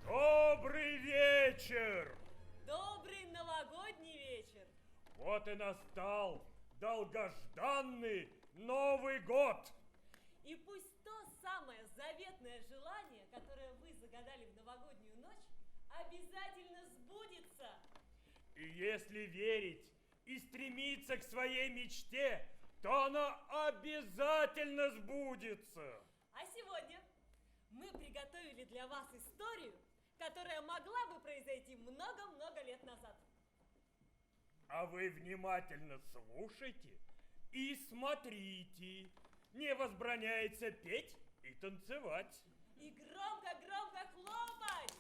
Добрый вечер! Добрый новогодний вечер! Вот и настал долгожданный Новый год! И пусть то самое заветное желание, которое вы загадали в новогоднюю ночь, обязательно сбудется! И если верить и стремиться к своей мечте, то она обязательно сбудется! А сегодня мы приготовили для вас историю, которая могла бы произойти много-много лет назад. А вы внимательно слушайте и смотрите. Не возбраняется петь и танцевать. И громко-громко хлопать!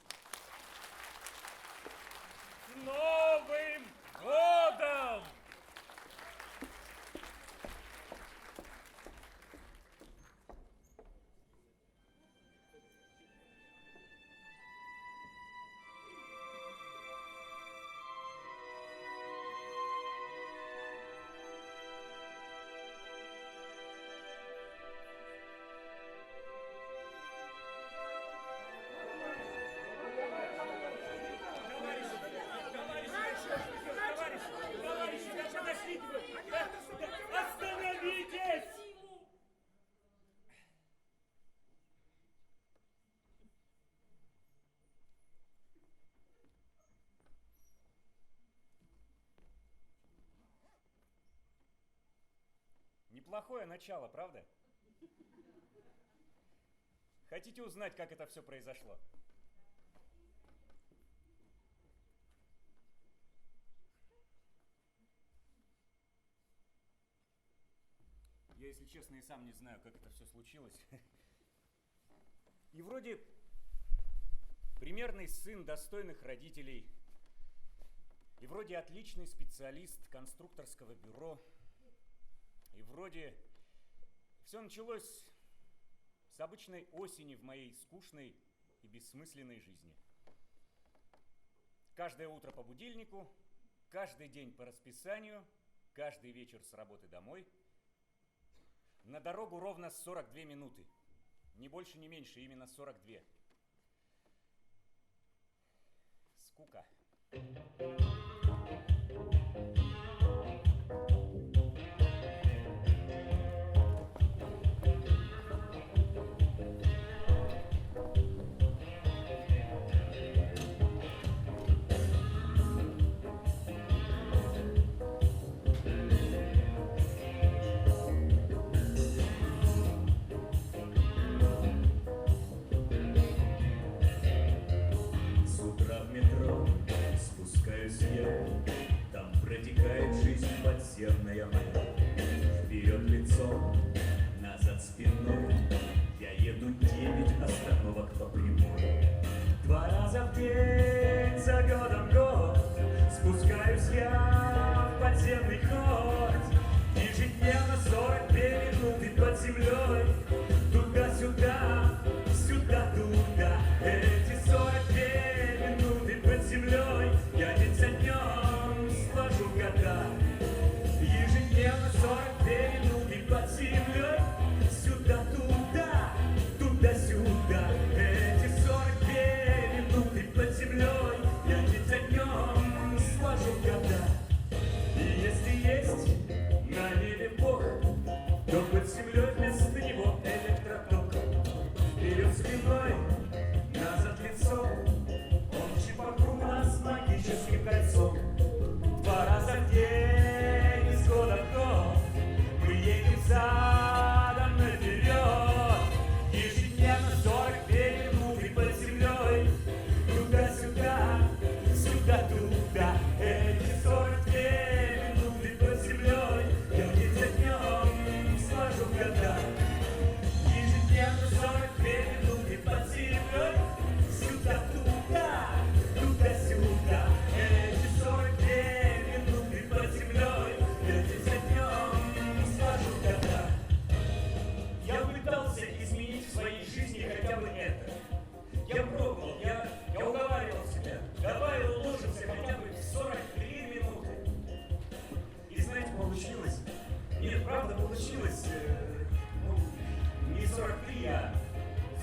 С Новым годом! Остановитесь! Неплохое начало, правда? Хотите узнать, как это все произошло? Я, если честно, и сам не знаю, как это все случилось. И вроде примерный сын достойных родителей, и вроде отличный специалист конструкторского бюро, и вроде все началось с обычной осени в моей скучной и бессмысленной жизни. Каждое утро по будильнику, каждый день по расписанию, каждый вечер с работы домой. На дорогу ровно 42 минуты. Ни больше, ни меньше, именно 42. Скука. Спускаюсь я, там протекает жизнь подземная моя. Вперед лицом, назад спиной, я еду 9 остановок по прямой. 2 раза в день, за годом год, спускаюсь я в подземный ход. Ежедневно 42 минуты под землей, туда-сюда, сюда-туда. Эти 42 минуты под землей я день за днем сложу года. Ежедневно 42 минуты под землей, сюда-туда, туда-сюда. Эти 42 минуты под землей я день за днем сложу года. И если есть на небе Бог, то под землей вместо него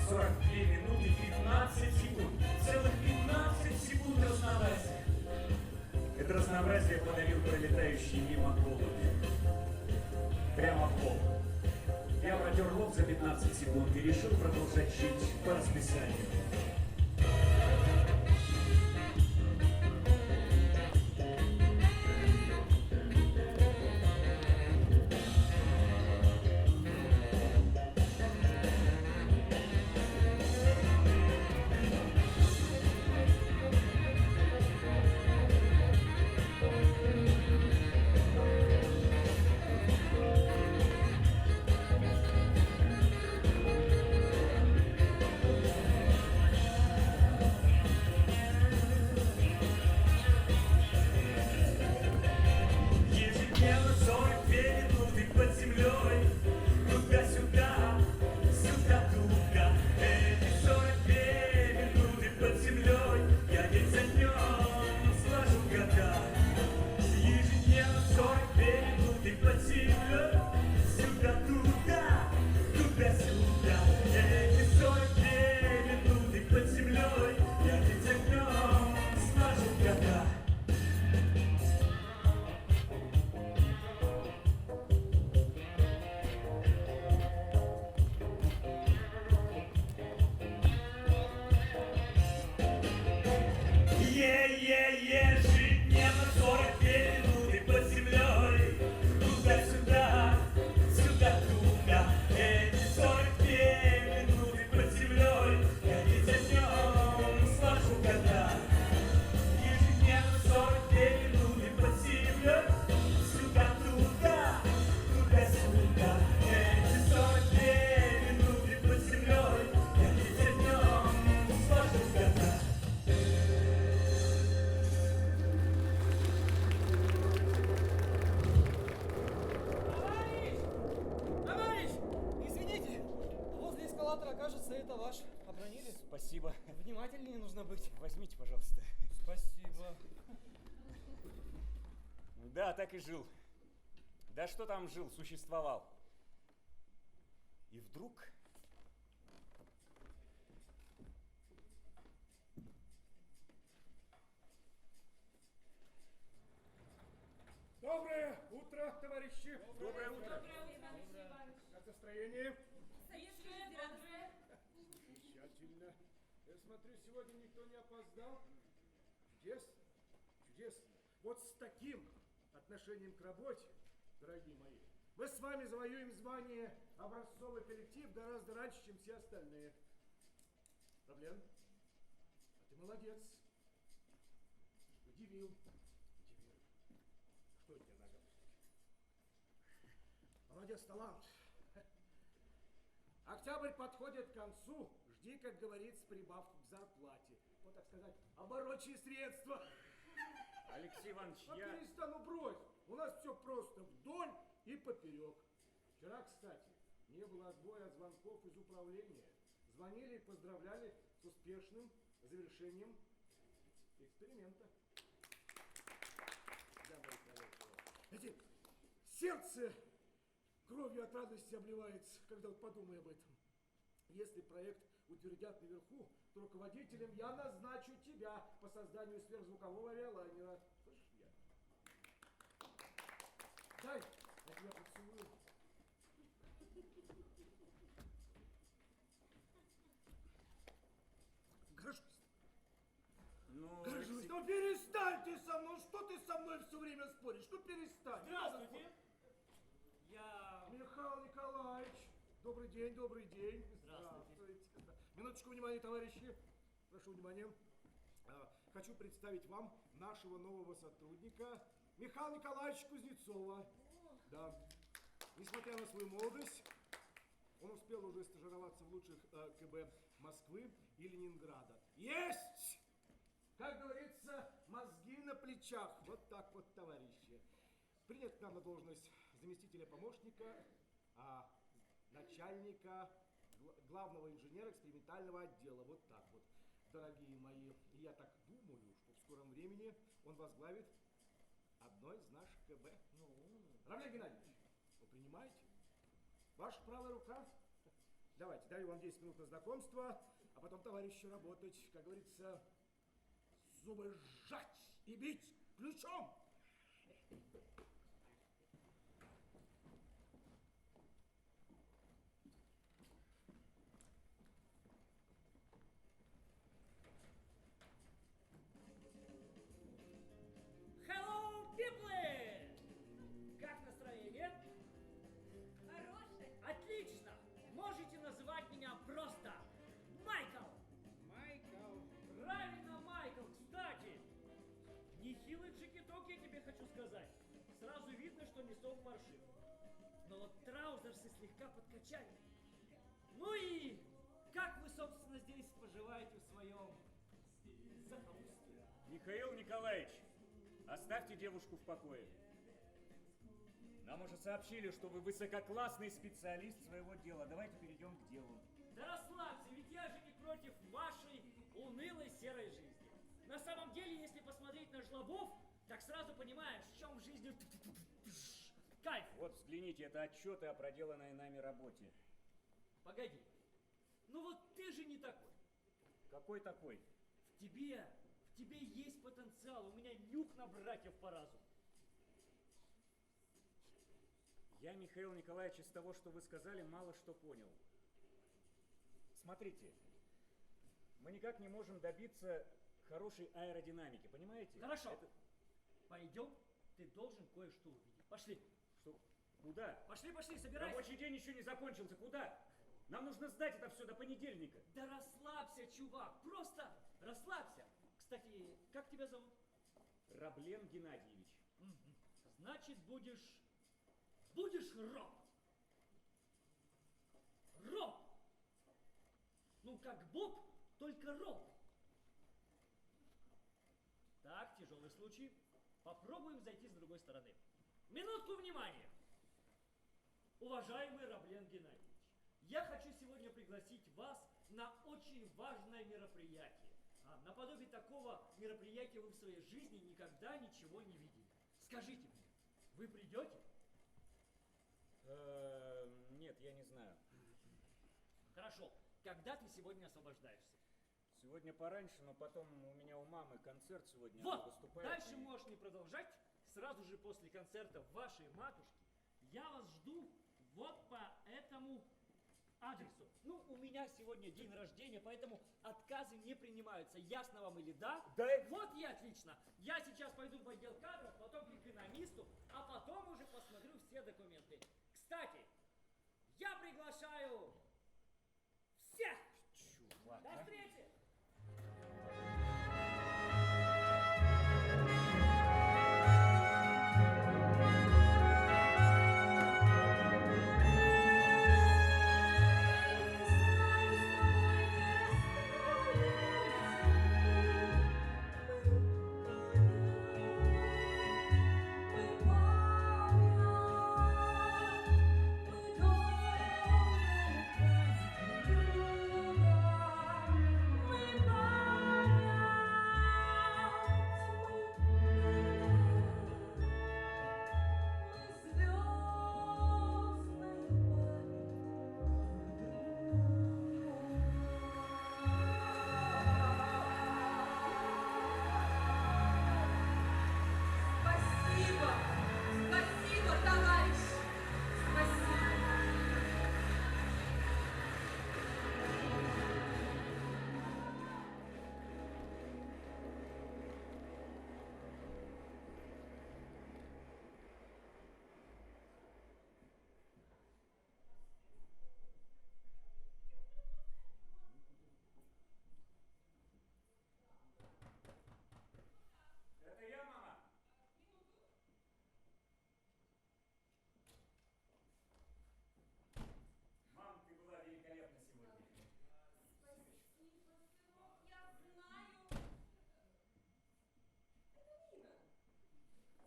42 минуты 15 секунд. Целых 15 секунд разнообразия. Это разнообразие подарил пролетающий мимо голубь. Прямо в пол. Я протер лоб за 15 секунд и решил продолжать жить по расписанию. Ежедневно 42 минуты под землей. Туда-сюда, сюда-туда. Эти 42 минуты под землей я день за днем сложу года. Ежедневно 42 минуты под землей. Сюда-туда, туда-сюда. Эти 42 минуты под землей я день за днем сложу года. Товарищ! Извините, возле эскалатора, кажется, это ваш. Обронили? Спасибо. Внимательнее нужно быть. Возьмите, пожалуйста. Спасибо. Да, так и жил. Да что там жил, существовал. И вдруг... Доброе утро, товарищи. Доброе утро. Как настроение? Советское, Замечательно. Я смотрю, сегодня никто не опоздал. Чудесно. Чудесно. Вот с таким отношением к работе, дорогие мои, мы с вами завоюем звание образцовый коллектив гораздо раньше, чем все остальные. Проблем? А ты молодец. Удивил. Удивил. Что у тебя на галстуке? Молодец, талант. Октябрь подходит к концу. Жди, как говорится, прибавку к зарплате. Вот, так сказать, оборочие средства. Алексей Иванович, А я... перестань, ну брось. У нас все просто вдоль и поперек. Вчера, кстати, не было отбоя от звонков из управления. Звонили и поздравляли с успешным завершением эксперимента. Да, мои хорошие. Знаете, сердце кровью от радости обливается, когда вот подумаю об этом. Если проект утвердят наверху, то руководителем я назначу тебя по созданию сверхзвукового авиалайнера. Слышишь меня? Дай, я тебя поцелую. Горжусь. Ну, Горжусь. Ну перестань ты со мной. Что ты со мной все время споришь? Ну перестань. Здравствуйте. Я... Михаил Николаевич. Добрый день, добрый день. Здравствуйте. Минуточку внимания, товарищи. Прошу внимания. Хочу представить вам нашего нового сотрудника Михаила Николаевича Кузнецова. Да. Несмотря на свою молодость, он успел уже стажироваться в лучших КБ Москвы и Ленинграда. Есть! Как говорится, мозги на плечах. Вот так вот, товарищи. Принят к нам на должность заместителя помощника, начальника, главного инженера экспериментального отдела. Вот так вот, дорогие мои. И я так думаю, что в скором времени он возглавит одно из наших КБ. Равлик Геннадьевич, вы принимаете? Ваша правая рука? Давайте, даю вам 10 минут на знакомство, а потом, товарищи, работать, как говорится, зубы сжать и бить ключом. Hello, people! Как настроение? Хорошая. Отлично! Можете называть меня просто Майкл! Майкл. Правильно, Майкл! Кстати, нехилый джекеток, я тебе хочу сказать. Сразу видно, что не сов паршив. Но вот траузерсы слегка подкачали. Ну и как вы, собственно, здесь поживаете в своем захолустье? Михаил Николаевич, оставьте девушку в покое. Нам уже сообщили, что вы высококлассный специалист своего дела. Давайте перейдем к делу. Да расслабься, ведь я же не против вашей унылой серой жизни. На самом деле, если посмотреть на жлобов, так сразу понимаешь, в чем в жизни кайф. Вот взгляните, это отчеты о проделанной нами работе. Погоди, ну вот ты же не такой. Какой такой? В тебе есть потенциал, у меня нюх на братьев по разуму. Я, Михаил Николаевич, из того, что вы сказали, мало что понял. Смотрите, мы никак не можем добиться хорошей аэродинамики, понимаете? Хорошо, Это- пойдем, ты должен кое-что увидеть. Пошли, Что? Куда? пошли, собирайся. Рабочий день еще не закончился. Куда? Нам нужно сдать это все до понедельника. Да расслабься, чувак, просто расслабься. Кстати, как тебя зовут? Раблен Геннадьевич. Значит, будешь Роб. Роб. Ну, как Боб, только Роб. Так, тяжелый случай. Попробуем зайти с другой стороны. Минутку внимания. Уважаемый Раблен Геннадьевич, я хочу сегодня пригласить вас на очень важное мероприятие. Наподобие такого мероприятия вы в своей жизни никогда ничего не видели. Скажите мне, вы придете? Нет, я не знаю. Хорошо. Когда ты сегодня освобождаешься? Сегодня пораньше, но потом у меня у мамы концерт сегодня. Вот, она выступает. дальше и- можешь не продолжать. Сразу же после концерта вашей матушки я вас жду вот по этому адресу. Ну, у меня сегодня день рождения, поэтому отказы не принимаются. Ясно вам или да? Да. Вот и отлично. Я сейчас пойду в отдел кадров, потом к экономисту, а потом уже посмотрю все документы. Кстати, я приглашаю всех! Чувак, До а? встречи! Спасибо! Спасибо, товарищ! Спасибо! Это я, мама. Мам, ты была великолепна сегодня. Спасибо, сынок, я знаю. Это Нина.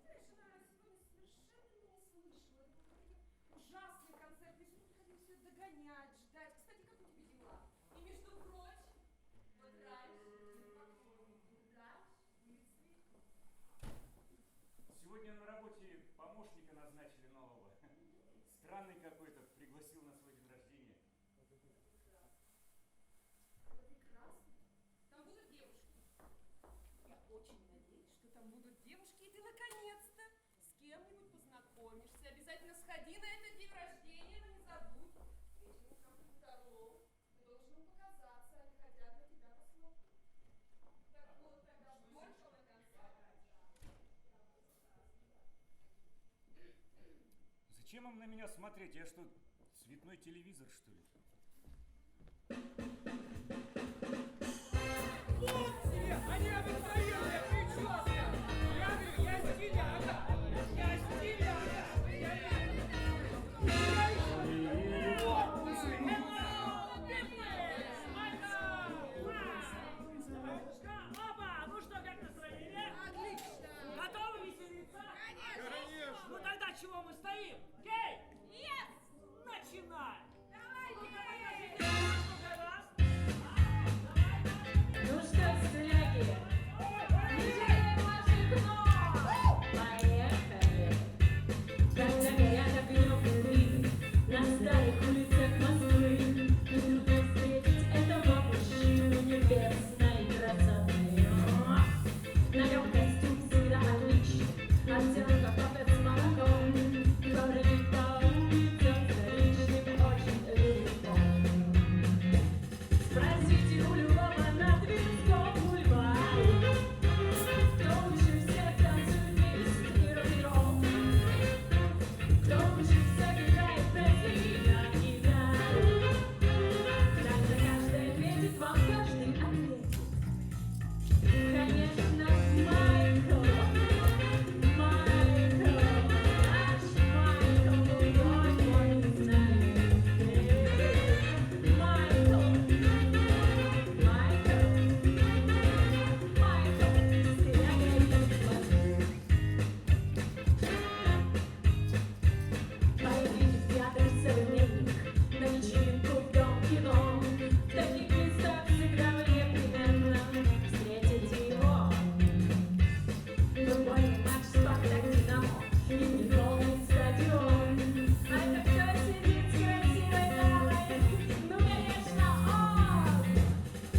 Знаешь, она сегодня совершенно меня не слышала. Это был какой-то ужасный концерт. Весь мы ходили все догонять, ждать. Кстати, как у тебя дела? И между прочим, вот раньше, мысли. Сегодня на работе помощника назначили нового. Странный какой-то, пригласил на свой день рождения. познакомишься. Обязательно сходи на этот день рождения, но не забудь. Вечером компьютеров. Ты должен им показаться, они хотят на тебя посмотреть. Так вот, тогда больше на концерте. Зачем им на меня смотреть? Я что, цветной телевизор, что ли? Они обыкновенные, прическа! Я стиляга! Я стиляга! Опа! Ну что, как настроение? Отлично! Готовы веселиться? Конечно! Ну тогда чего мы стоим? Кей! Yes! Начинаем! Давайте! Ну что, стиляги, нижаем ваших ног! Поехали! Когда горят огнем фонари на старых улицах Москвы, трудно встретить этого мужчину небесной красоты. На нем костюм всегда отличный, оттенок как с молоком, бродит по улицам столичным очень легко. Спросите у любого на Тверском бульваре, кто лучше всех танцует вместе рок-н-ролл, кто лучше всех играет Пресли на гитаре. Тогда каждый ответит вам, каждый ответит. Конечно, Майкл, наш Майкл, другой не знает. Майкл, стиляга и смотри. Пойдите в театр «Современник», на вечеринку в Дом кино. В таких местах всегда вы непременно встретите его. Футбольный матч «Спартак» «Динамо» и неполный стадион. А это кто сидит с красивой дамой? Ну, конечно, он!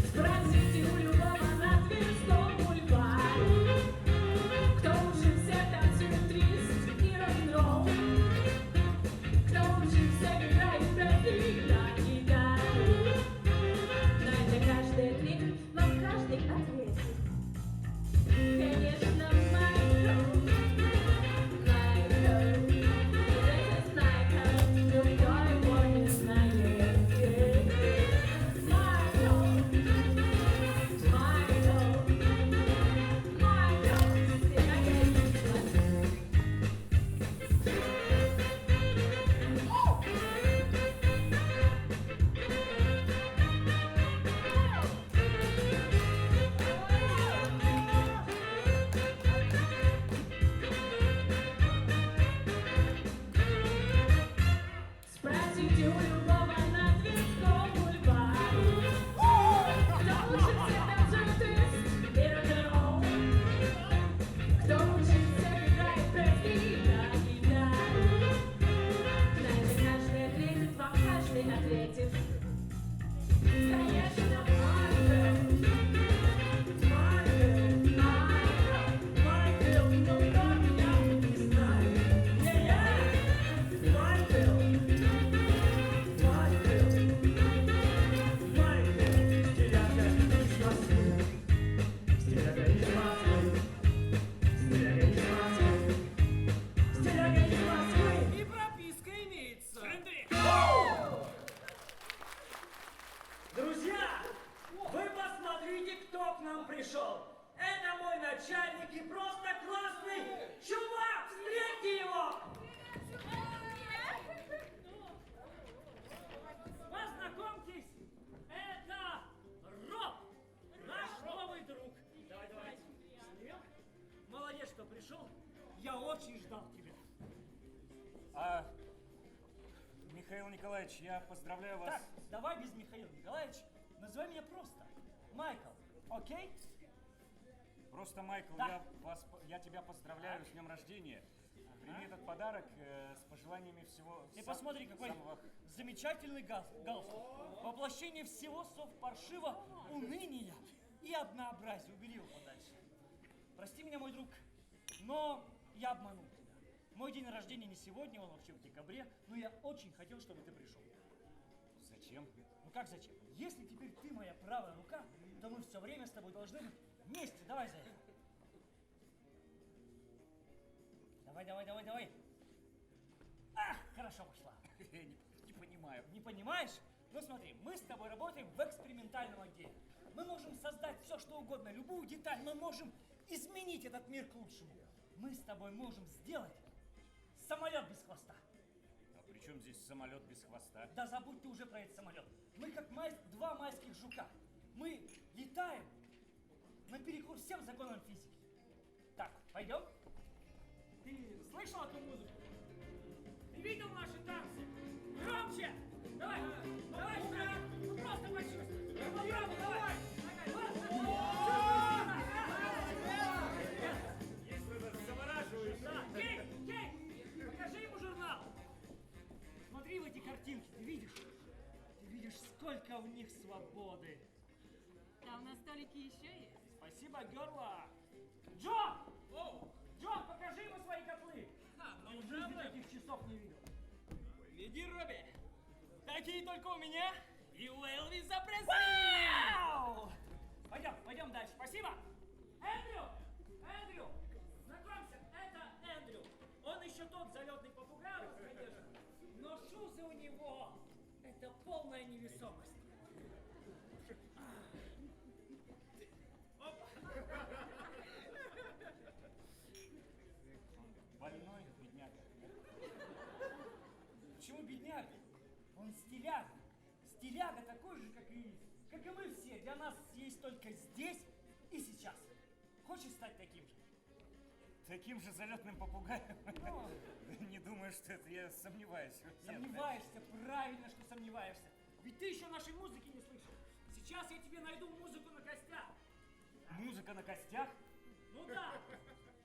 Спросите у любого на Тверском бульваре, кто лучше всех танцует твист и рок-н-ролл, кто лучше всех играет Пресли на гитаре. На это каждый ответит, вам каждый ответит. Конечно, Майкл, this is Майкл, никто его не знает. Майкл, стиляга и смотри. Спросите у любого на Тверском бульваре, кто лучше всех танцует твист и рок-н-ролл, кто лучше всех играет Пресли на гитаре. На это каждый ответит, вам каждый ответит. Конечно, Майкл, но кто меня не знает? И прописка имеется. Друзья, вы посмотрите, кто к нам пришел. Это мой начальник и просто классный чувак. Встретьте его. Познакомьтесь, это Роб, наш новый друг. Давай. Молодец, что пришел. Я очень ждал тебя. Михаил Николаевич, я поздравляю вас. Так, давай без Михаила Николаевича. Называй меня просто Майкл, окей? Просто, Майкл, Да. я тебя поздравляю с днем рождения. Прими этот подарок с пожеланиями всего Ты посмотри, какой самого... замечательный галстук. Воплощение всего совпаршива, уныния и однообразия. Убери его подальше. Прости меня, мой друг, но я обманул тебя. Мой день рождения не сегодня, он вообще в декабре, но я очень хотел, чтобы ты пришел. Зачем? Ну как зачем? Если теперь ты моя правая рука, то мы все время с тобой должны быть вместе. Давай за это. Давай. Ах, хорошо пошла. Я не понимаю. Не понимаешь? Ну смотри, мы с тобой работаем в экспериментальном отделе. Мы можем создать все, что угодно, любую деталь. Мы можем изменить этот мир к лучшему. Мы с тобой можем сделать самолет без хвоста. А при чем здесь самолет без хвоста? Да забудь ты уже про этот самолет. Мы как два майских жука. Мы летаем наперекор всем законам физики. Так, пойдем? Ты слышал эту музыку? Ты видел наши танцы? Громче! Давай сюда! Ну просто почувствуй! Попробуй, давай! Если ты завораживаешь. Да, Кейт, покажи ему журнал. Смотри в эти картинки, ты видишь, сколько в них свободы. Там на столике еще есть. Спасибо, Герла. Джон! Джон, покажи ему свои котлы. Он в жизни таких часов не видел. Веди, Робби. Такие только у меня и у Элвиса Пресли. Вау! Пойдем дальше. Спасибо. Эндрю, знакомься, это Эндрю. Он еще тот залетный попугай, конечно, но шузы у него — это полная невесомость. Больной бедняга. Почему бедняга? Он стиляга. Стиляга такой же, как и мы все. Для нас есть только здесь и сейчас. Хочешь стать таким же? Таким же залетным попугаем? Ну, Не думаю, что это я сомневаюсь. сомневаешься, правильно, что сомневаешься. Ведь ты еще нашей музыки не слышал. Сейчас я тебе найду музыку на костях. Музыка на костях? Ну да,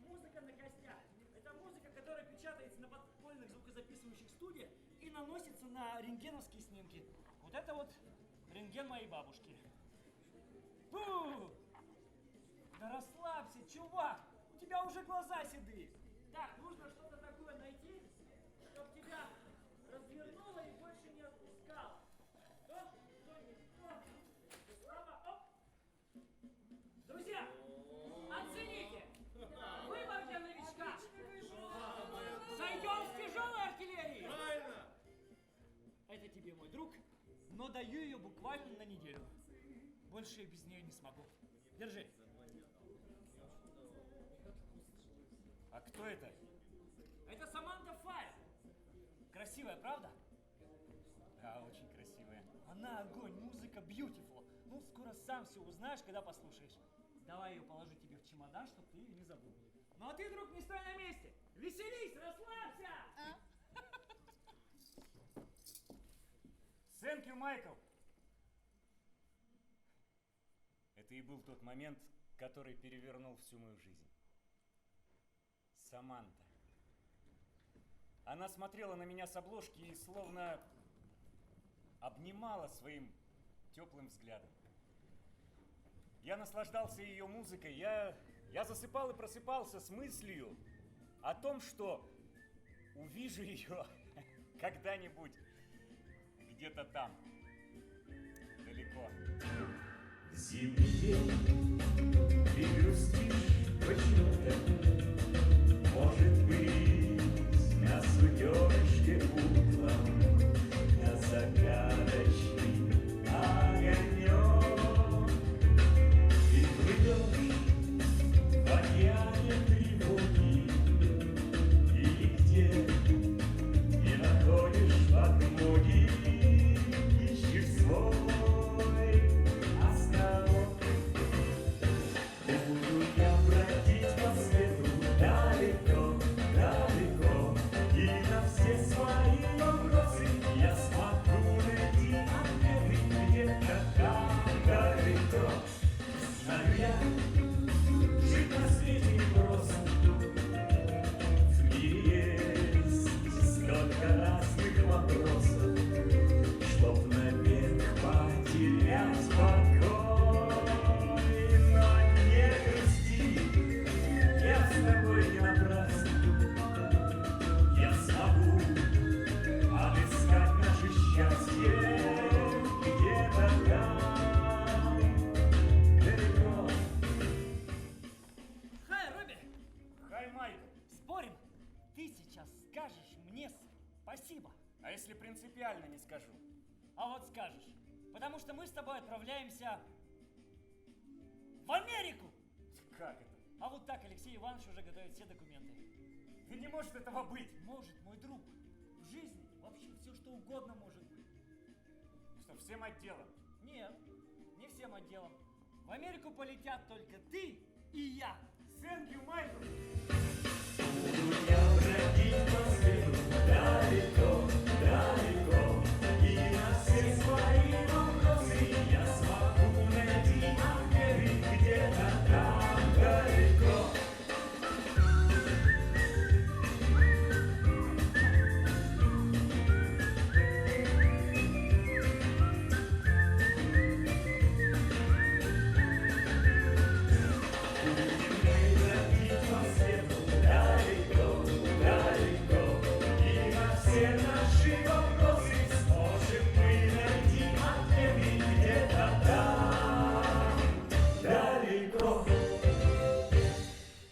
музыка на костях. Это музыка, которая печатается на подпольных звукозаписывающих студиях и наносится на рентгеновские снимки. Вот это вот рентген моей бабушки. Фу! Да расслабься, чувак! У тебя уже глаза седые. Так, нужно что-то такое найти, чтобы тебя развернуло и больше не отпускало. Что не то. Слава, оп! Друзья, оцените! Выбор для новичка! Сойдем с тяжелой артиллерии! Правильно! Это тебе, мой друг, но даю ее буквально на неделю. Больше я без нее не смогу. Держи. А кто это? Это Саманта Файр. Красивая, правда? Да, очень красивая. Она огонь, музыка beautiful. Ну, скоро сам все узнаешь, когда послушаешь. Давай ее положу тебе в чемодан, чтобы ты ее не забыл. Ну а ты, друг, не стой на месте. Веселись, расслабься! Thank you, Майкл! Это и был тот момент, который перевернул всю мою жизнь. Саманта. Она смотрела на меня с обложки и словно обнимала своим теплым взглядом. Я наслаждался ее музыкой, я засыпал и просыпался с мыслью о том, что увижу ее когда-нибудь где-то там, далеко. Зимний день, ты грустишь почему-то. Может быть, на суденышке утром, на загадочный огонек. Ты плывешь в океане тревоги, и где не находишь подмоги, ищешь свой островок. если принципиально не скажу? А вот скажешь. Потому что мы с тобой отправляемся в Америку. Как это? А вот так Алексей Иванович уже готовит все документы. Да не может этого быть. Может, мой друг. В жизни вообще все что угодно может быть. Что, всем отделом? Нет, не всем отделом. В Америку полетят только ты и я. Thank you, Майкл. Я бродить по свету далеко, далеко, и на все свои вопросы я смогу найти ответы где-то там далеко.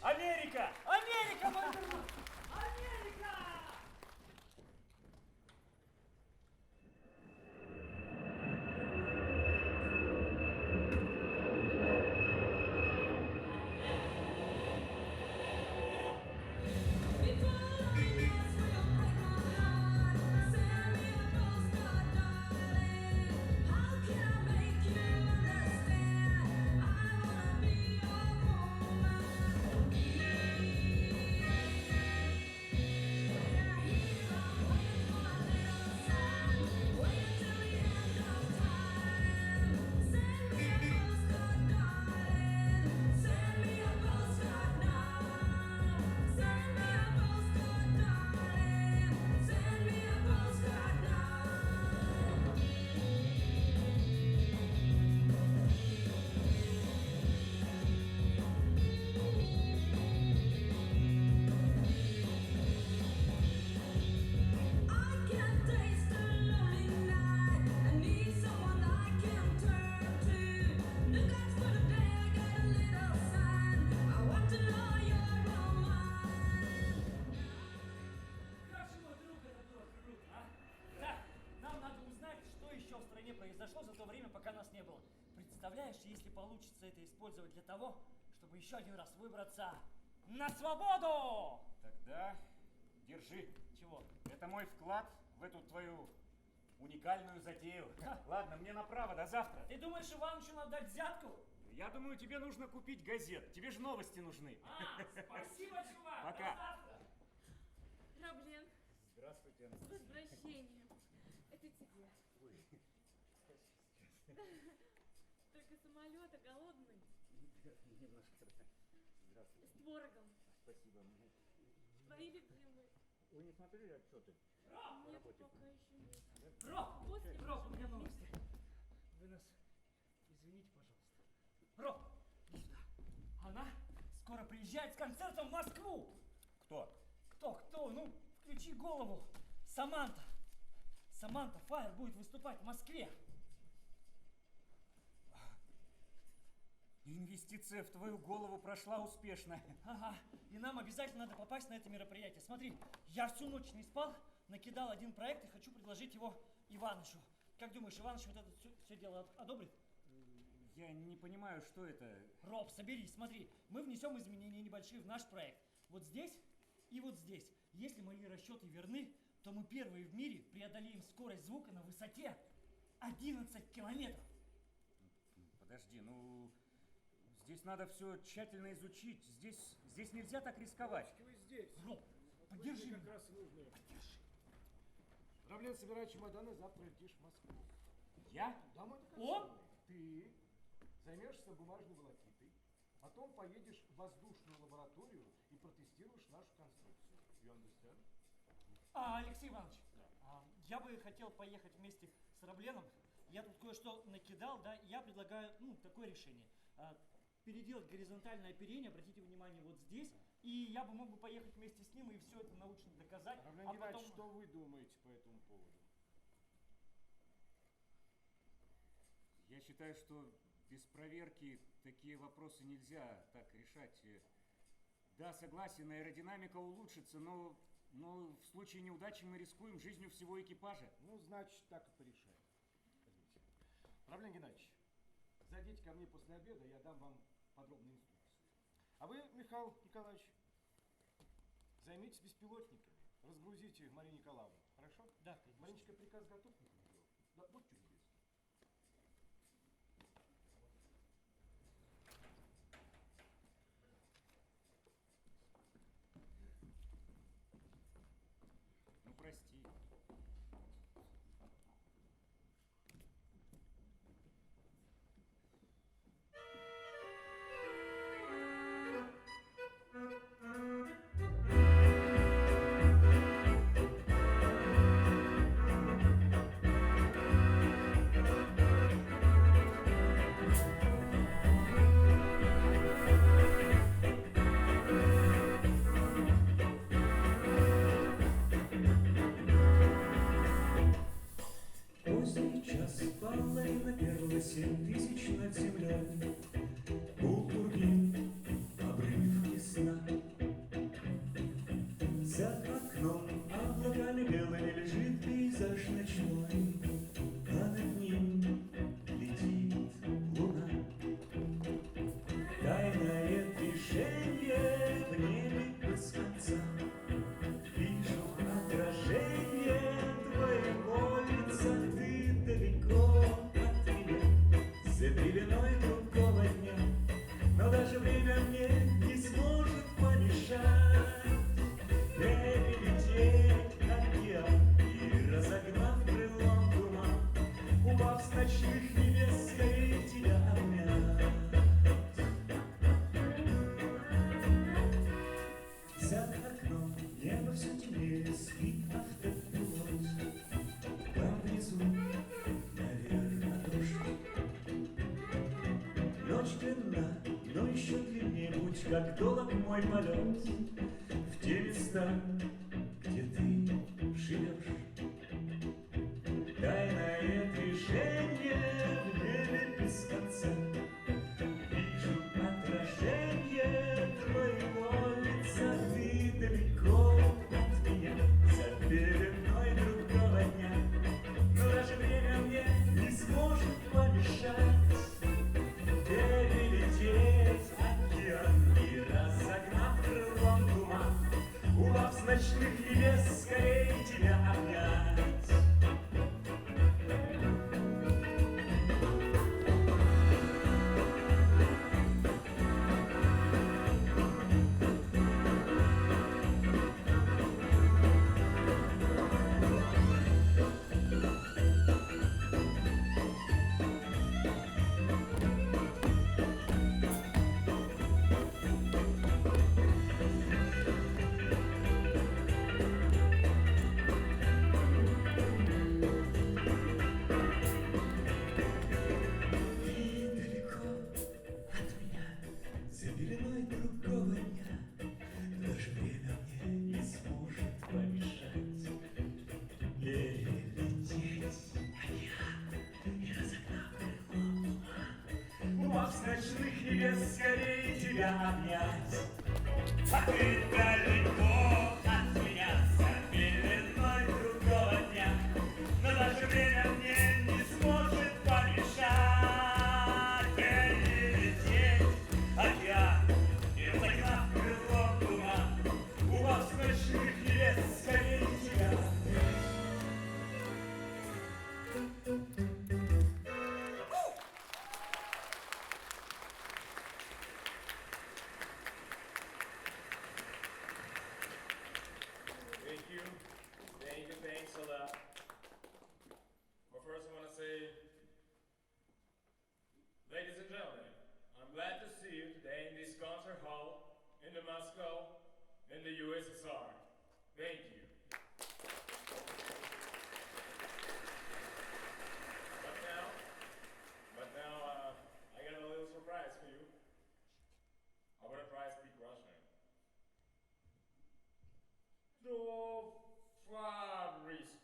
Америка! Америка, мой друг! Америка! Как же, мой друг, это было круто, а? Так, нам надо узнать, что еще в стране произошло за то время, пока нас не было. Представляешь, если получится это использовать для того, чтобы еще один раз выбраться на свободу! Тогда держи. Чего? Это мой вклад в эту твою уникальную затею. Ладно, мне направо, до завтра. Ты думаешь, Иванычу надо дать взятку? Я думаю, тебе нужно купить газет. Тебе же новости нужны. Спасибо, чувак! Пока. До завтра! Раблен, Здравствуйте, с возвращением. Это тебе. Только самолета голодный, Немножко. Здравствуйте. с творогом. Спасибо. Твои любимые. Вы не смотрели отчеты? Нет, пока еще нет. Роб, у меня новости. Вы нас извините, пожалуйста. Роб, иди сюда. Она скоро приезжает с концертом в Москву. Кто? Кто? Ну, включи голову. Саманта Файер будет выступать в Москве. Инвестиция в твою голову прошла успешно. Ага, и нам обязательно надо попасть на это мероприятие. Смотри, я всю ночь не спал, накидал один проект и хочу предложить его Иванычу. Как думаешь, Иваныч вот это все дело одобрит? Я не понимаю, что это. Роб, соберись, смотри, мы внесем изменения небольшие в наш проект. Вот здесь и вот здесь. Если мои расчеты верны, то мы первые в мире преодолеем скорость звука на высоте 11 километров. Подожди, ну здесь надо все тщательно изучить. Здесь нельзя так рисковать. Мальчики, вы здесь. Роб, Вы поддержи мне как меня. раз и нужны. Раблен, собирай чемоданы, завтра летишь в Москву. Я? Да, мой О! Ты займешься бумажной волокитой, потом поедешь в воздушную лабораторию и протестируешь нашу конструкцию. You understand? Алексей Иванович, я бы хотел поехать вместе с Рабленом. Я тут кое-что накидал, да, я предлагаю, такое решение. Переделать горизонтальное оперение, обратите внимание, вот здесь, и я бы мог бы поехать вместе с ним и все это научно доказать. Раблен А Геннадьевич, потом... что вы думаете по этому поводу? Я считаю, что без проверки такие вопросы нельзя так решать. Да, согласен, аэродинамика улучшится, но Но в случае неудачи мы рискуем жизнью всего экипажа. Ну, значит, так и порешаем. Возьмите. Правлен Геннадьевич, зайдите ко мне после обеда, я дам вам подробные инструкции. А вы, Михаил Николаевич, займитесь беспилотниками. Разгрузите Марию Николаевну. Хорошо? Да, конечно. Мариночка, приказ готов на командировку? Да, будьте любезны. Ну, прости. Поздний час, половина первого, 7000 над землей. Кукургин, обрывки сна. За окном облаками белыми лежит пейзаж ночной, а над ним летит луна. Тайное движение в небе без конца. Вижу отражение твоего лица, ты далеко от меня, за пеленой другого дня. Но даже время мне не сможет помешать перелететь океан и, разогнав крылом туман, упав с ночных небес, скорее тебя обнять. За окном небо все темнее, спит автопилот. Там внизу, наверное, дождь. Ночь длинна, но еще длиннее путь, как долг мой полет в те места, где ты живешь. Тайное движение в небе без конца. Вижу отражение твоего лица, ты далеко от меня, за пеленой другого дня. Но даже время мне не сможет помешать перелететь океан и, разогнав крылом туман, упав с ночных небес, скорее тебя обнять. Ты далеко от меня, за пеленой другого дня. Даже время мне не сможет помешать перелететь океан и, разогнав крылом туман, упав с ночных небес, скорее тебя обнять. А ты далеко от меня, за пеленой другого дня. Но даже время мне не сможет помешать перелететь океан и, разогнав крылом туман, упав с ночных небес, скорее тебя обнять. Thanks a lot. But first I want to say, ladies and gentlemen, I'm glad to see you today in this concert hall in the Moscow, in the USSR. Thank you. But now, I got a little surprise for you. I want to try to speak Russian. Товарищи.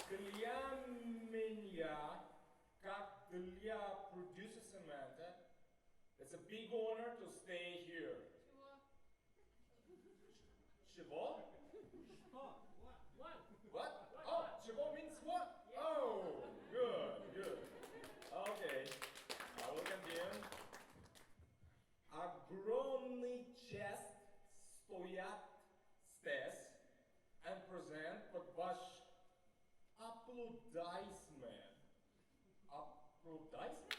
Для меня, как для продюсера Саманта, a big honor to stay here. Чего? What? Oh, чего means what? Oh, good, good. Okay, I will continue. Огромный честь стоят здесь and present под ваш аплодисмент. Аплодисмент?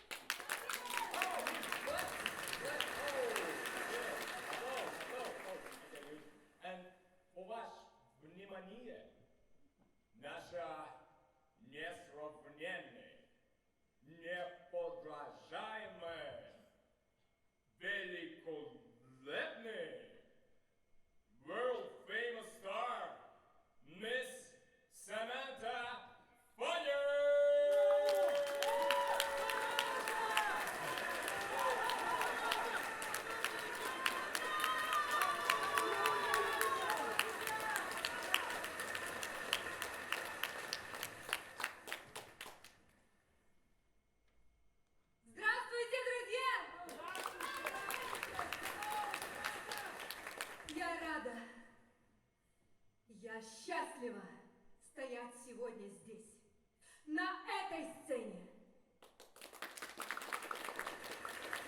And по ваше внимание, наша несравненная, неподражаемая, великолепная, world famous star, Miss Samantha Foyer! Здравствуйте, друзья! Я рада, я счастлива стоять сегодня здесь, на этой сцене.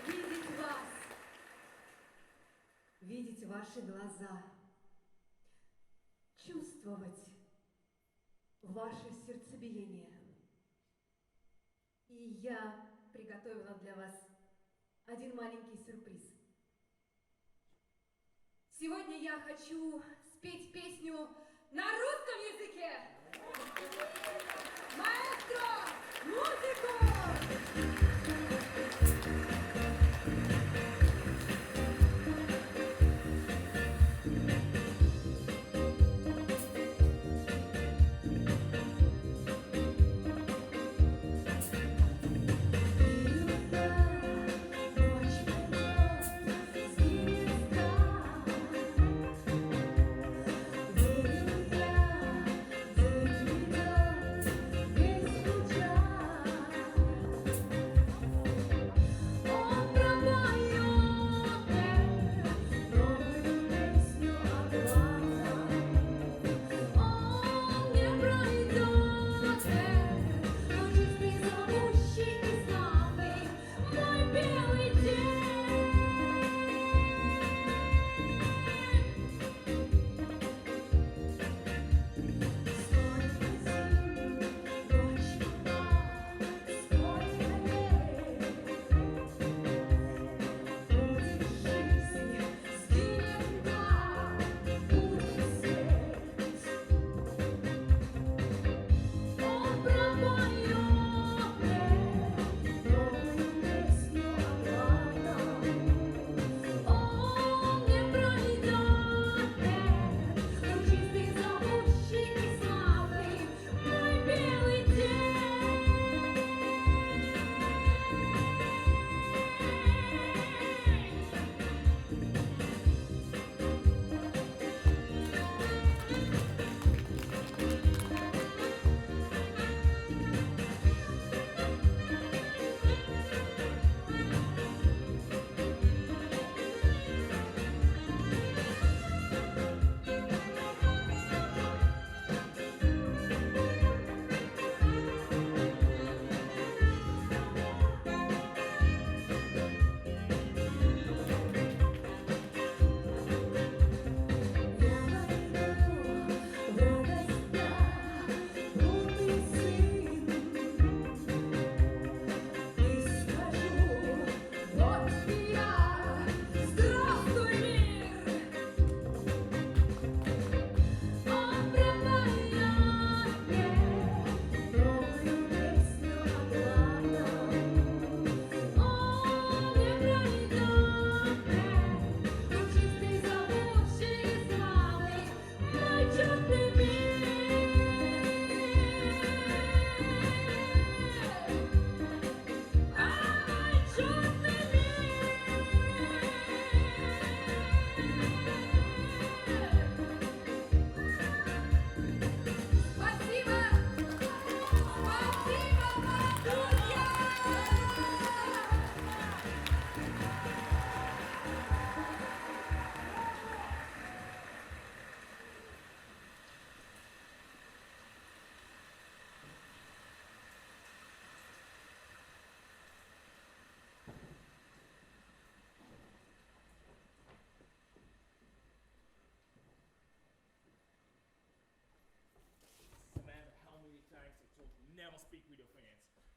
Видеть вас, видеть ваши глаза, чувствовать ваше сердцебиение. И я приготовила для вас один маленький сюрприз. Сегодня я хочу спеть песню на русском языке. Маэстро, музыку! Звезда, верю я.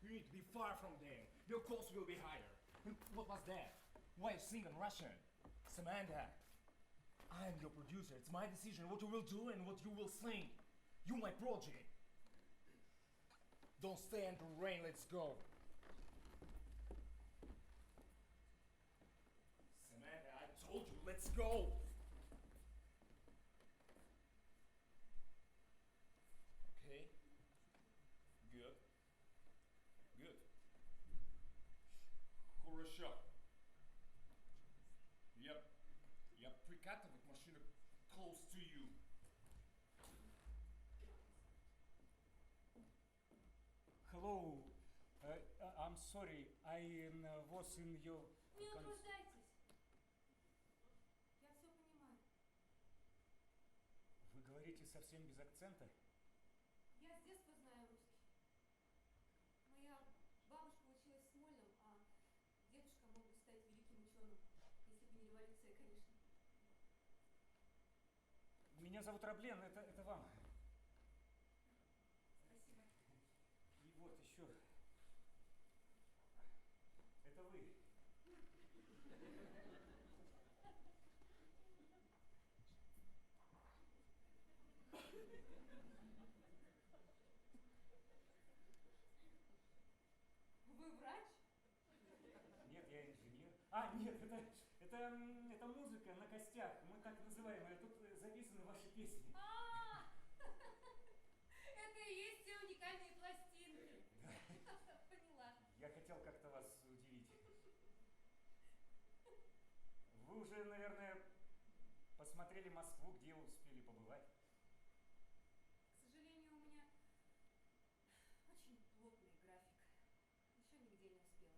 You need to be far from them. Your cost will be higher. And what was that? Why you sing in Russian? Samantha, I am your producer. It's my decision what you will do and what you will sing. You my project. Don't stay in the rain, let's go. Samantha, I told you, let's go. Okay. Good. Good. Хорошо. Я прикатываю машину close to you. Hello, I'm sorry, I was in your... Не утруждайтесь. Я все понимаю. Вы говорите совсем без акцента? Я с детства знаю русский. Моя бабушка училась в Смольном, а дедушка мог бы стать великим ученым, если бы не революция, конечно. Меня зовут Раблен, это вам. Спасибо. И вот еще. Это вы. Вы врач? Нет, я инженер. Нет, это музыка на костях. Мы так называем. Тут записаны ваши песни. Это и есть те уникальные пластинки. Поняла. Я хотел как-то вас удивить. Вы уже, наверное, посмотрели Москву, где успели побывать? К сожалению, у меня очень плотный график. Еще нигде не успела.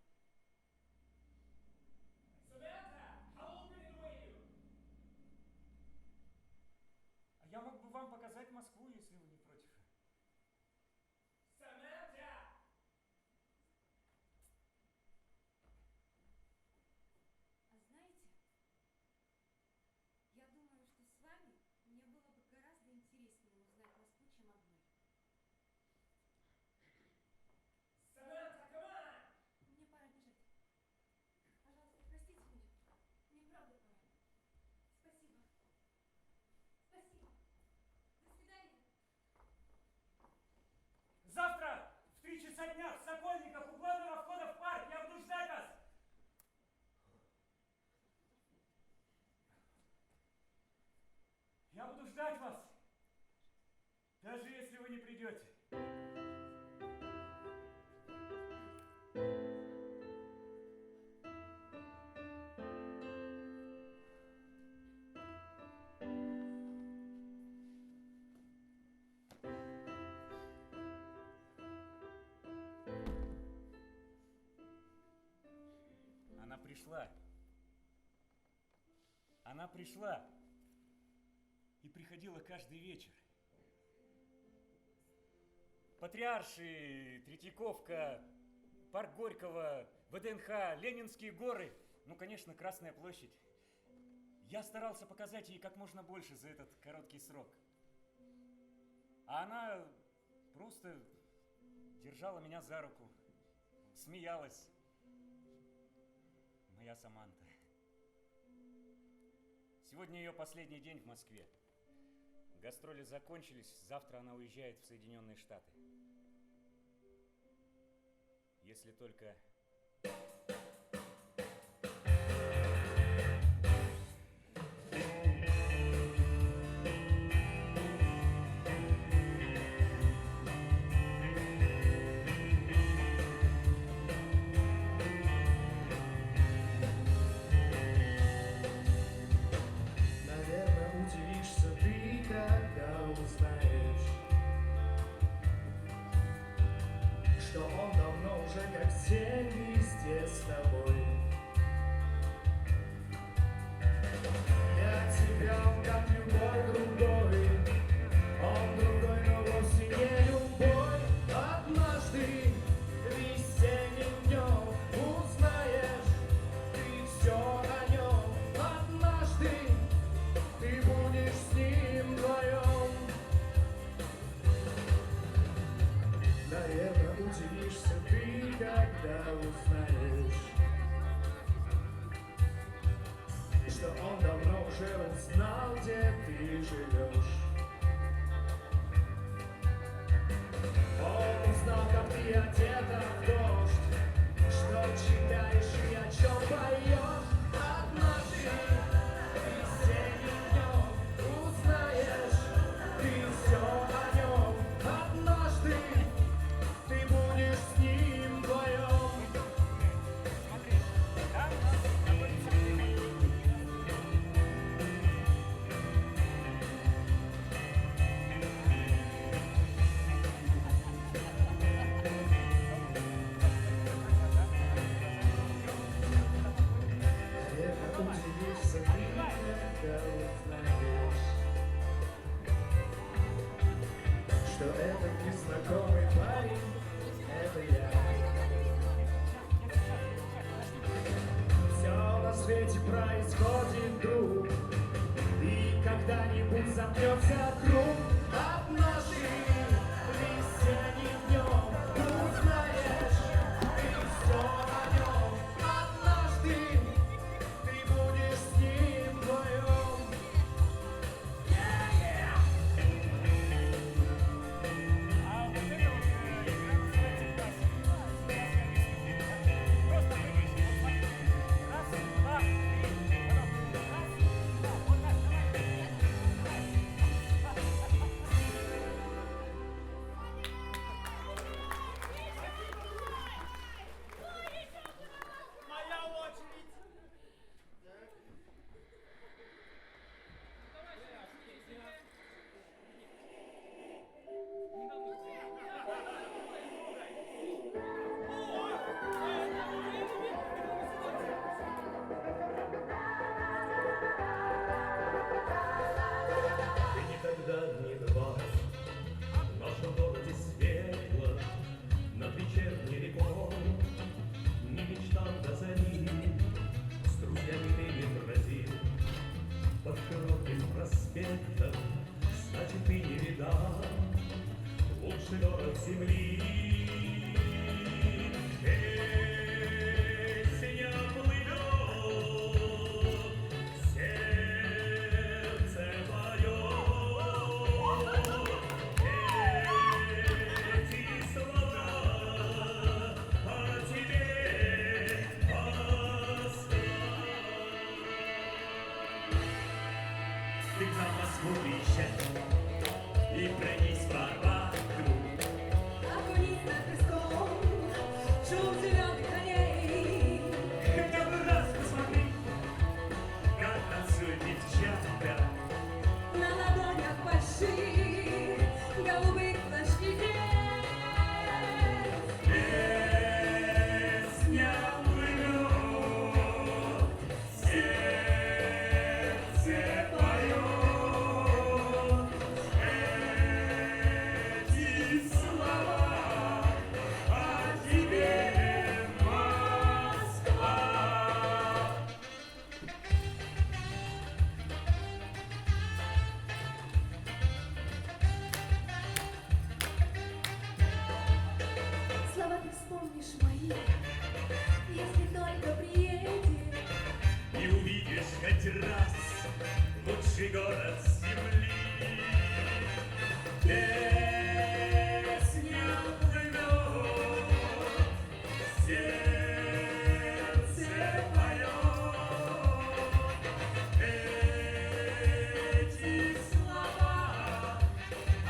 Samantha, how long have we been waiting? А я мог бы вам показать Москву, если вы не против. Samantha! А знаете, я думаю, что с вами мне было бы гораздо интереснее узнать Москву, чем одной. Samantha, come on! Мне пора бежать. Пожалуйста, простите меня. Мне правда пора. Спасибо. Спасибо. До свидания. Завтра в 3 часа дня в Сокольниках у главного входа в парк. Я буду ждать вас. Я буду ждать вас, даже если вы не придете. Она пришла. Она пришла. И приходила каждый вечер. Патриарши, Третьяковка, парк Горького, ВДНХ, Ленинские горы, ну, конечно, Красная площадь. Я старался показать ей как можно больше за этот короткий срок. А она просто держала меня за руку, смеялась. Моя Саманта. Сегодня ее последний день в Москве. Гастроли закончились, завтра она уезжает в Соединенные Штаты. Если только... Наверное, удивишься ты, когда узнаешь, что он давно уже как тень везде с тобой. Я тебя, он как любой другой, он другой, но вовсе не любой. Однажды весенним днем узнаешь ты все о нем. Однажды ты будешь с ним вдвоем. Наверное, удивишься ты, когда узнаешь, что он давно уже узнал, где ты живешь. Он узнал, как ты одета в дождь, что читаешь и о чем поешь. Однажды весенним днем узнаешь ты все о нем. Однажды ты будешь с ним вдвоем. Это удивишься ты, когда узнаешь, что этот незнакомый парень — это я. Все на свете происходит вдруг, и когда-нибудь замкнется круг. Однажды весенним днем узнаешь ты все о нем. Однажды ты будешь с ним вдвоем. Моя очередь! Ты никогда не бывал в нашем городе светло, над вечерней рекой, не мечтал до зари, с друзьями ты не бродил под широким проспектом, значит, ты не видал лучший город земли. Песня плывет, сердце поет, эти слова о тебе, Москва. Ты к нам в Москву приезжай и пройдись по парку. Огонь над песком, шум зеленых коней. Хотя бы раз посмотри, как танцует девчонка. На ладонях больших голубых площадей. Песня плывет, сердце поет, эти слова о тебе, Москва. Слова ты вспомнишь мои, если только приедешь. И увидишь хоть раз лучший город земли. Песня плывет, сердце поет, эти слова о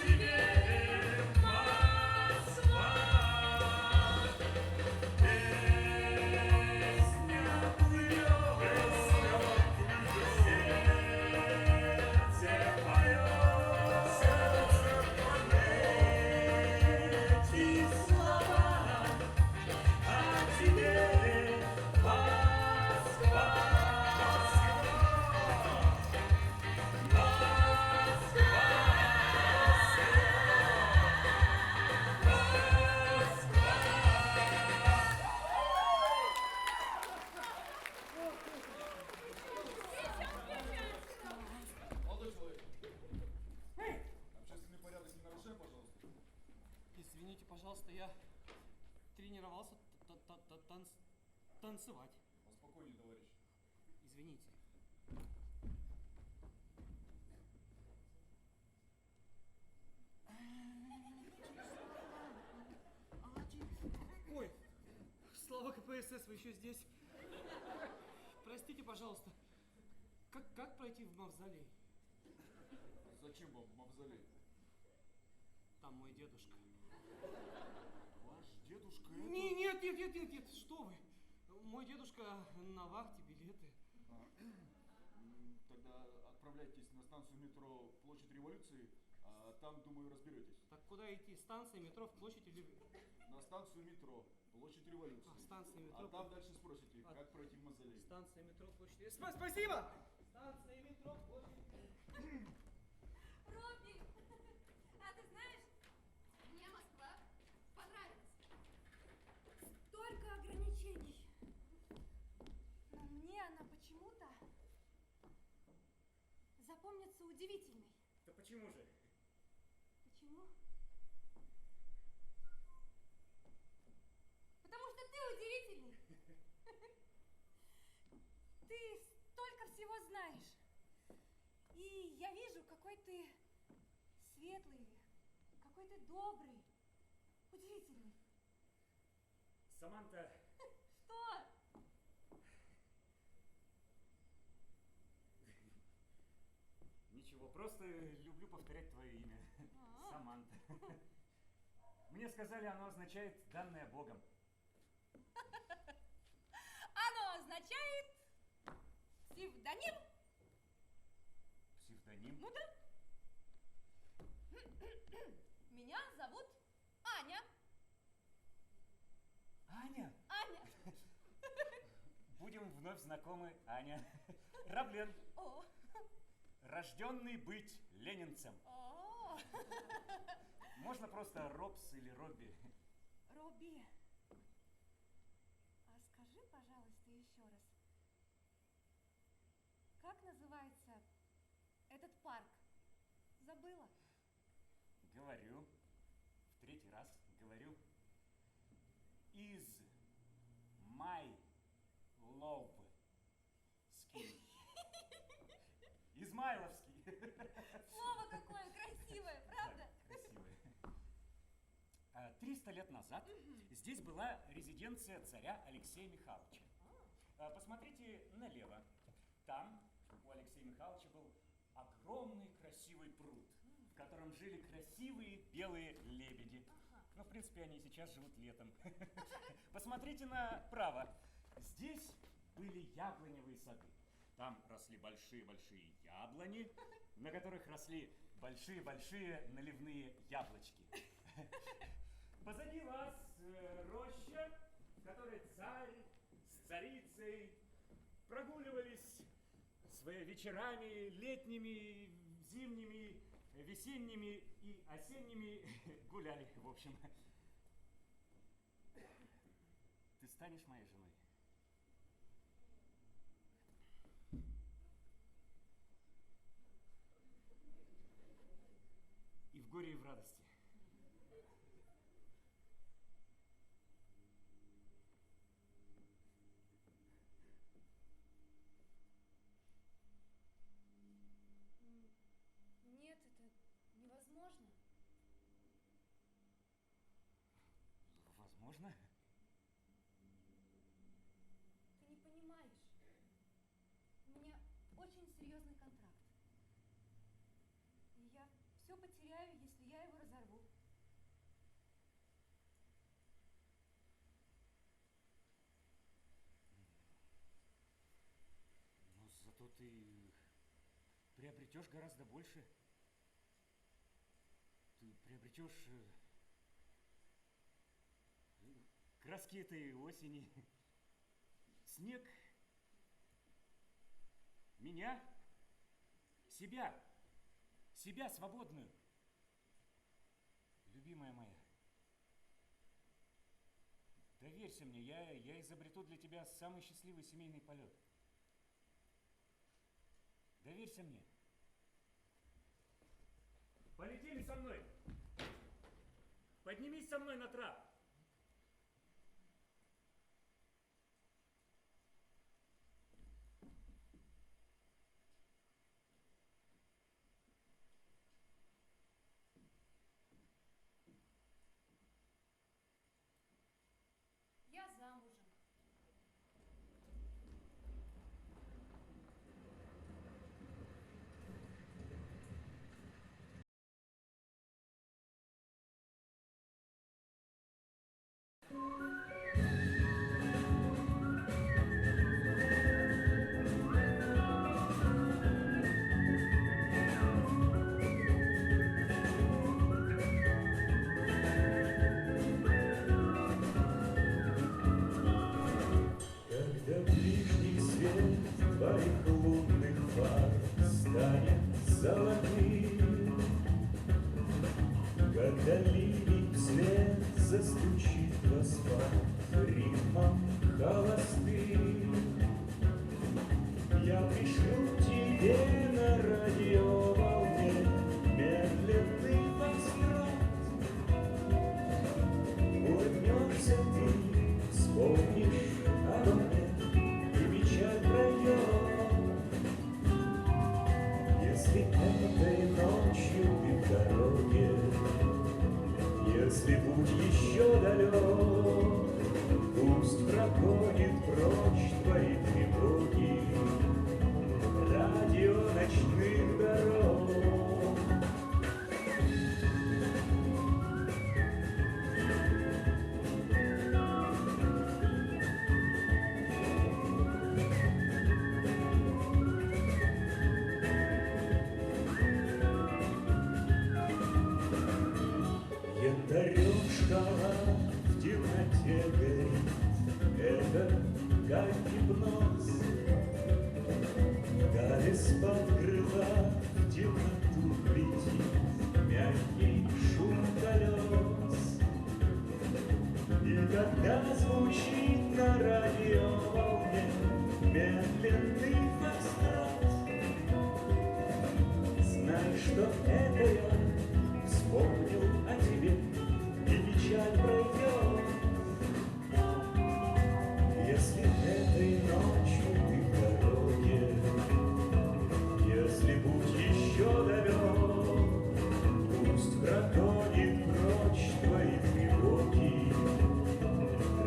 тебе, Москва. Песня плывет, сердце поет, эти слова о тебе, Москва. Молодой человек, общественный порядок не нарушай, пожалуйста. Извините, пожалуйста, я тренировался танцевать. Спокойнее, товарищ. Извините. Ой, слава КПСС, вы еще здесь. Простите, пожалуйста, как пройти в мавзолей? Зачем вам мавзолей? Там мой дедушка. Ваш дедушка это... Нет, что вы? Мой дедушка на вахте, билеты. Тогда отправляйтесь на станцию метро Площадь Революции, а там, думаю, разберетесь. Так куда идти? Станция метро в площадь или... На станцию метро Площадь Революции. Станция метро... А там дальше спросите, как пройти в мавзолей. Станция метро площадь... Спасибо! Станция метро площадь... Робби, а ты знаешь, мне Москва понравилась. Столько ограничений. Но мне она почему-то запомнится удивительной. Да почему же? Почему? Потому что ты удивительный. Ты столько всего знаешь. И я вижу, какой ты светлый, какой ты добрый, удивительный. Саманта, Что? ничего, просто люблю повторять твое имя. Саманта. Мне сказали, оно означает «данное Богом». Оно означает псевдоним. Псевдоним? Ну да. Меня зовут Аня. Аня! Аня. Будем вновь знакомы, Аня. Раблен. О. Рожденный быть ленинцем. О. Можно просто Робс или Робби. Робби. А скажи, пожалуйста, еще раз. Как называется этот парк? Забыла. Говорю. В третий раз говорю. My love ski. Измайловский. Слово какое красивое, правда? Красивое. 300 лет назад здесь была резиденция царя Алексея Михайловича. Посмотрите налево. Там у Алексея Михайловича был огромный красивый пруд, в котором жили красивые белые лебеди. Ну, в принципе, они и сейчас живут летом. Посмотрите направо. Здесь были яблоневые сады. Там росли большие-большие яблони, на которых росли большие-большие наливные яблочки. Позади вас роща, в которой царь с царицей прогуливались своими вечерами, летними, зимними, весенними и осенними гуляли, в общем. Ты станешь моей женой? И в горе, и в радости. Нет, это невозможно. Возможно. Ты не понимаешь. У меня очень серьезный контракт. И я все потеряю, если я его разорву. Но зато ты приобретешь гораздо больше. Ты приобретешь краски этой осени, снег, меня, себя свободную. Любимая моя, доверься мне, я изобрету для тебя самый счастливый семейный полет. Доверься мне. Полетели со мной. Поднимись со мной на трап. заливик вслед застучит в асфальт ритмом холостым. Я пришлю тебе на радиоволне медленный фокстрот. Улыбнешься ты, вспомнишь обо мне, и печаль пройдет. Если этой ночью ты в дороге, если путь еще далек, пусть прогонит прочь твои тревоги радио ночных дорог. Янтарем шкала в темноте горит, это как гипноз. Даль из-под крыла в темноту летит мягкий шум колес. И когда звучит на радиоволне медленный фокстрот, знай, что это я вспомнил о тебе, и печаль пройдет. Если этой ночью ты в дороге, если путь еще далек, пусть прогонит прочь твои тревоги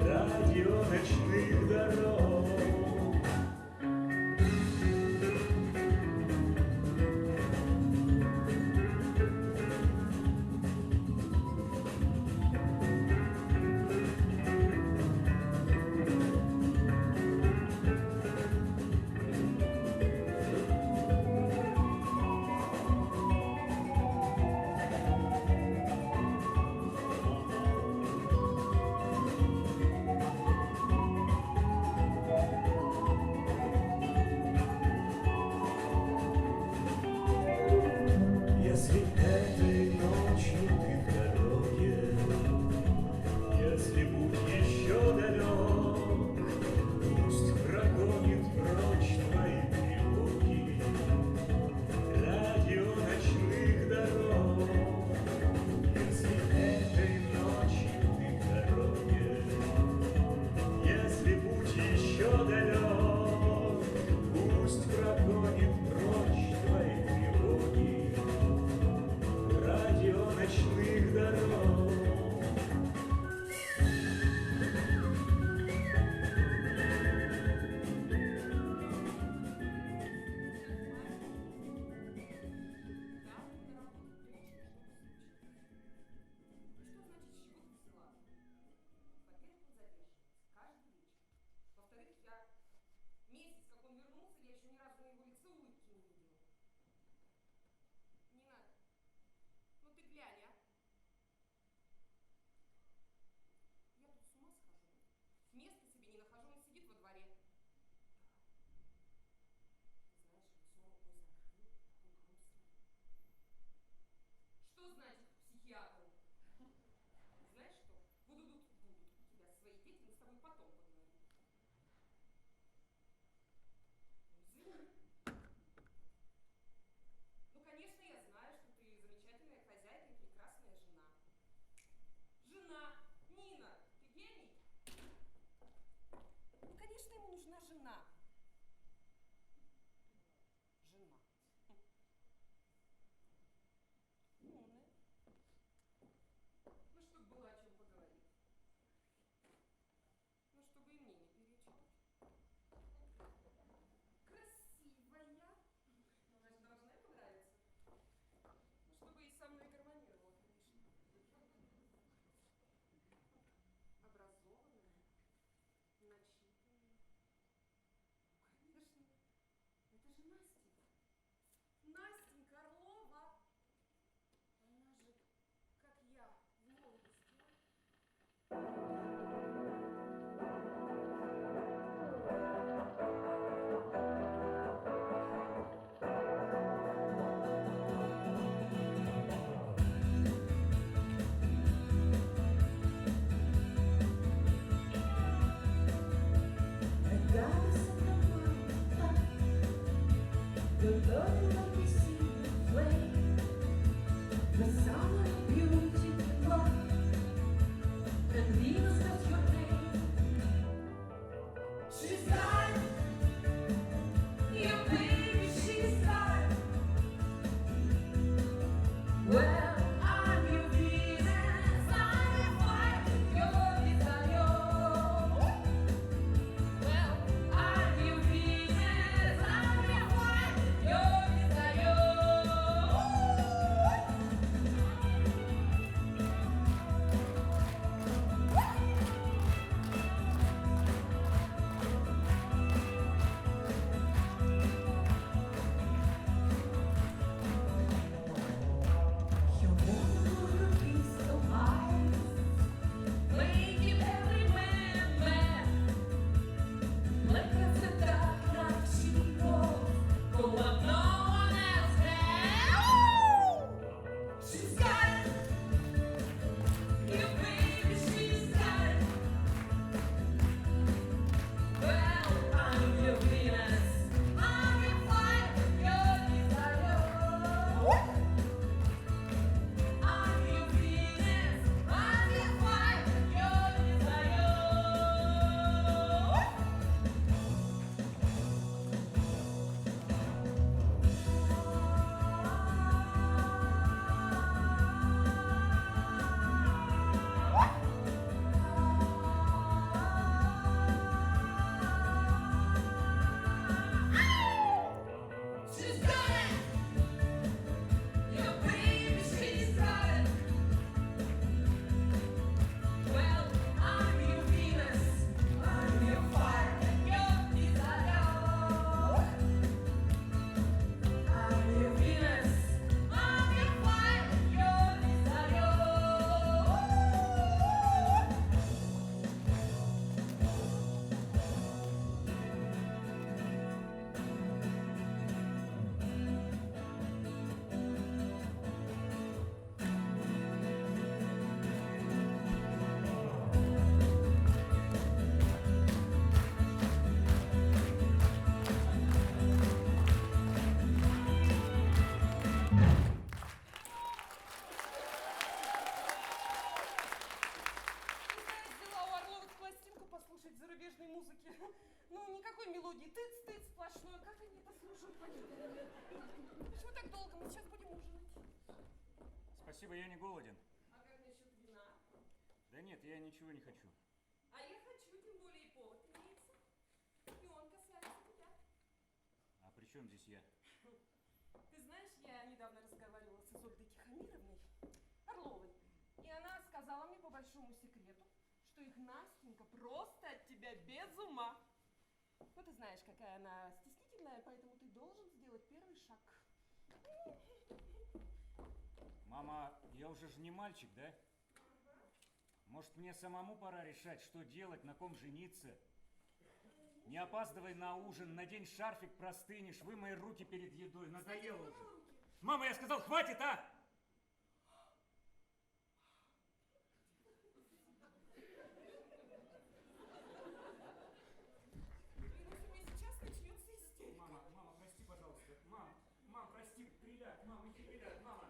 радио ночных дорог. Если этой ночью ты в дороге, если путь еще далек, пусть прогонит прочь твои тревоги радио ночных дорог. Если этой ночью ты в дороге, если путь еще далек, пусть прогонит прочь твои тревоги радио ночных дорог. Что значит, с чего ты взяла? Во-первых, он задерживается каждый вечер. Во-вторых, я месяц, как он вернулся, я еще ни разу на его лице улыбки не видела. Не надо. Ну ты глянь, а. Я тут с ума схожу. Места себе не нахожу, он сидит во дворе. Ты знаешь, лицо рукой закрыл, такой грустный. Что значит к психиатру? Знаешь что? Будут у тебя свои дети, мы с тобой потом поговорим. Ну, извини. Ну, конечно, я знаю, что ты замечательная хозяйка и прекрасная жена. Жена! Нина! Ты гений? Ну, конечно, ему нужна жена. Жена. Умная. Ну, чтоб было о чем поговорить. Ну, чтобы и мне не перечить. Красивая. Ну, она же должна ему нравиться. Ну, чтобы и со мной гармонировала, конечно. Образованная, начитанная. слуги, тыц-тыц сплошной. Как они это слушают, понятно? Почему так долго? Мы сейчас будем ужинать. Спасибо, я не голоден. А как насчет вина? Да нет, я ничего не хочу. А я хочу, тем более и повод имеется. И он касается тебя. А при чем здесь я? Ты знаешь, я недавно разговаривала с Изольдой Тихомировной Орловой. И она сказала мне по большому секрету, что их Настенька просто от тебя без ума. Ну, ты знаешь, какая она стеснительная, поэтому ты должен сделать первый шаг. Мама, я уже же не мальчик, да? Может, мне самому пора решать, что делать, на ком жениться? Не опаздывай на ужин, надень шарфик, простынешь, вымой руки перед едой, надоело уже. Мама, я сказал, хватит, а! Клянусь, у меня сейчас начнется истерика. Мама, прости, пожалуйста. Мам, прости, приляг, мама, иди приляг, мама.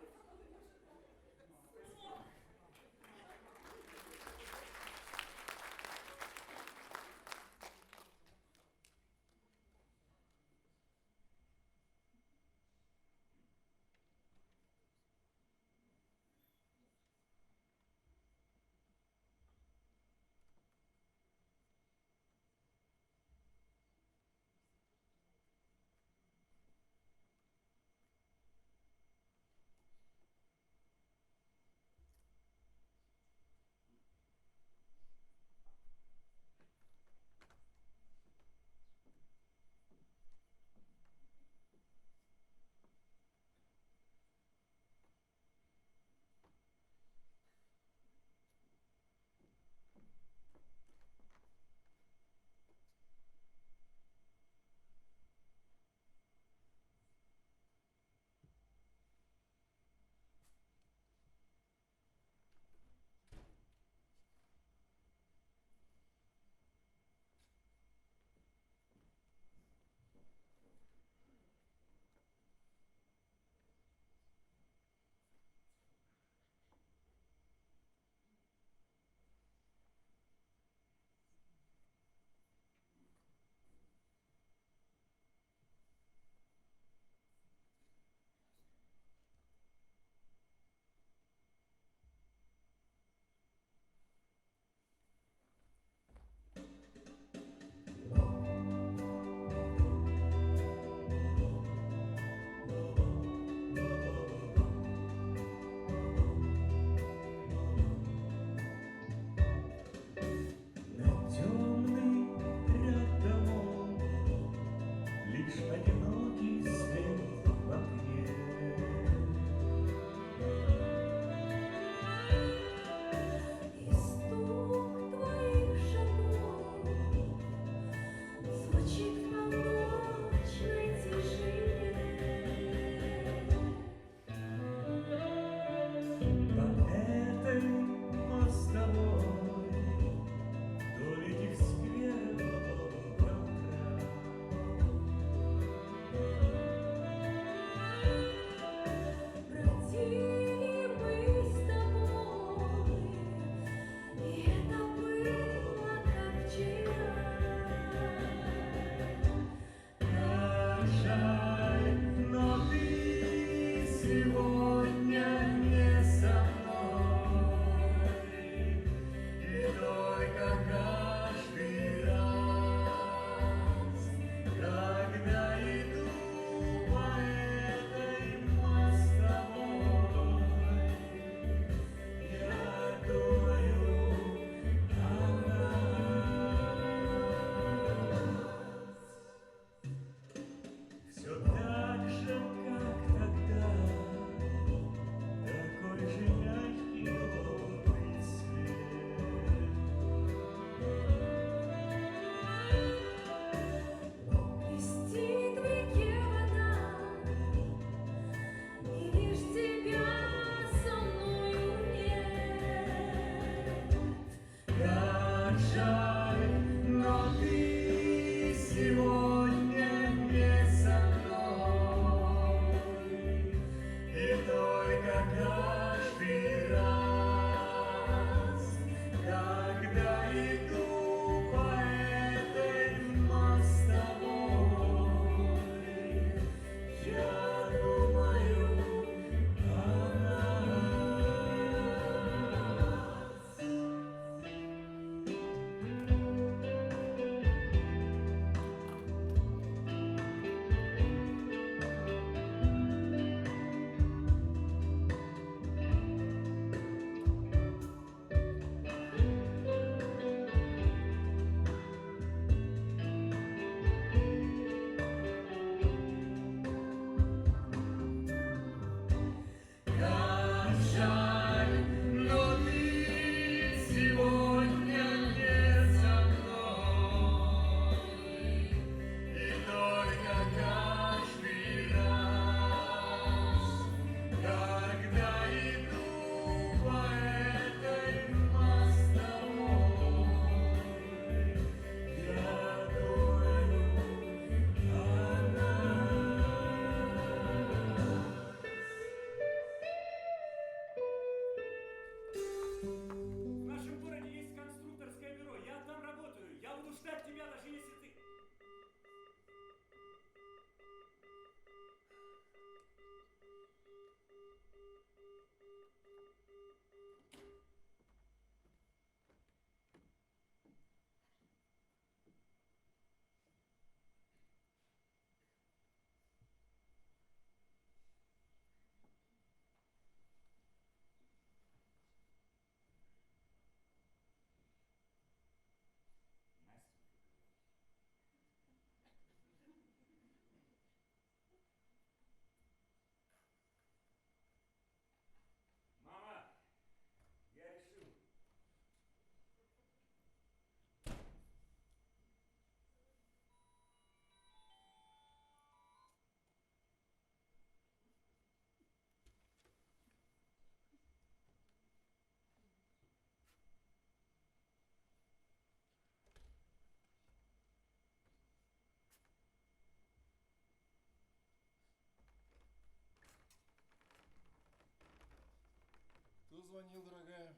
звонил, дорогая?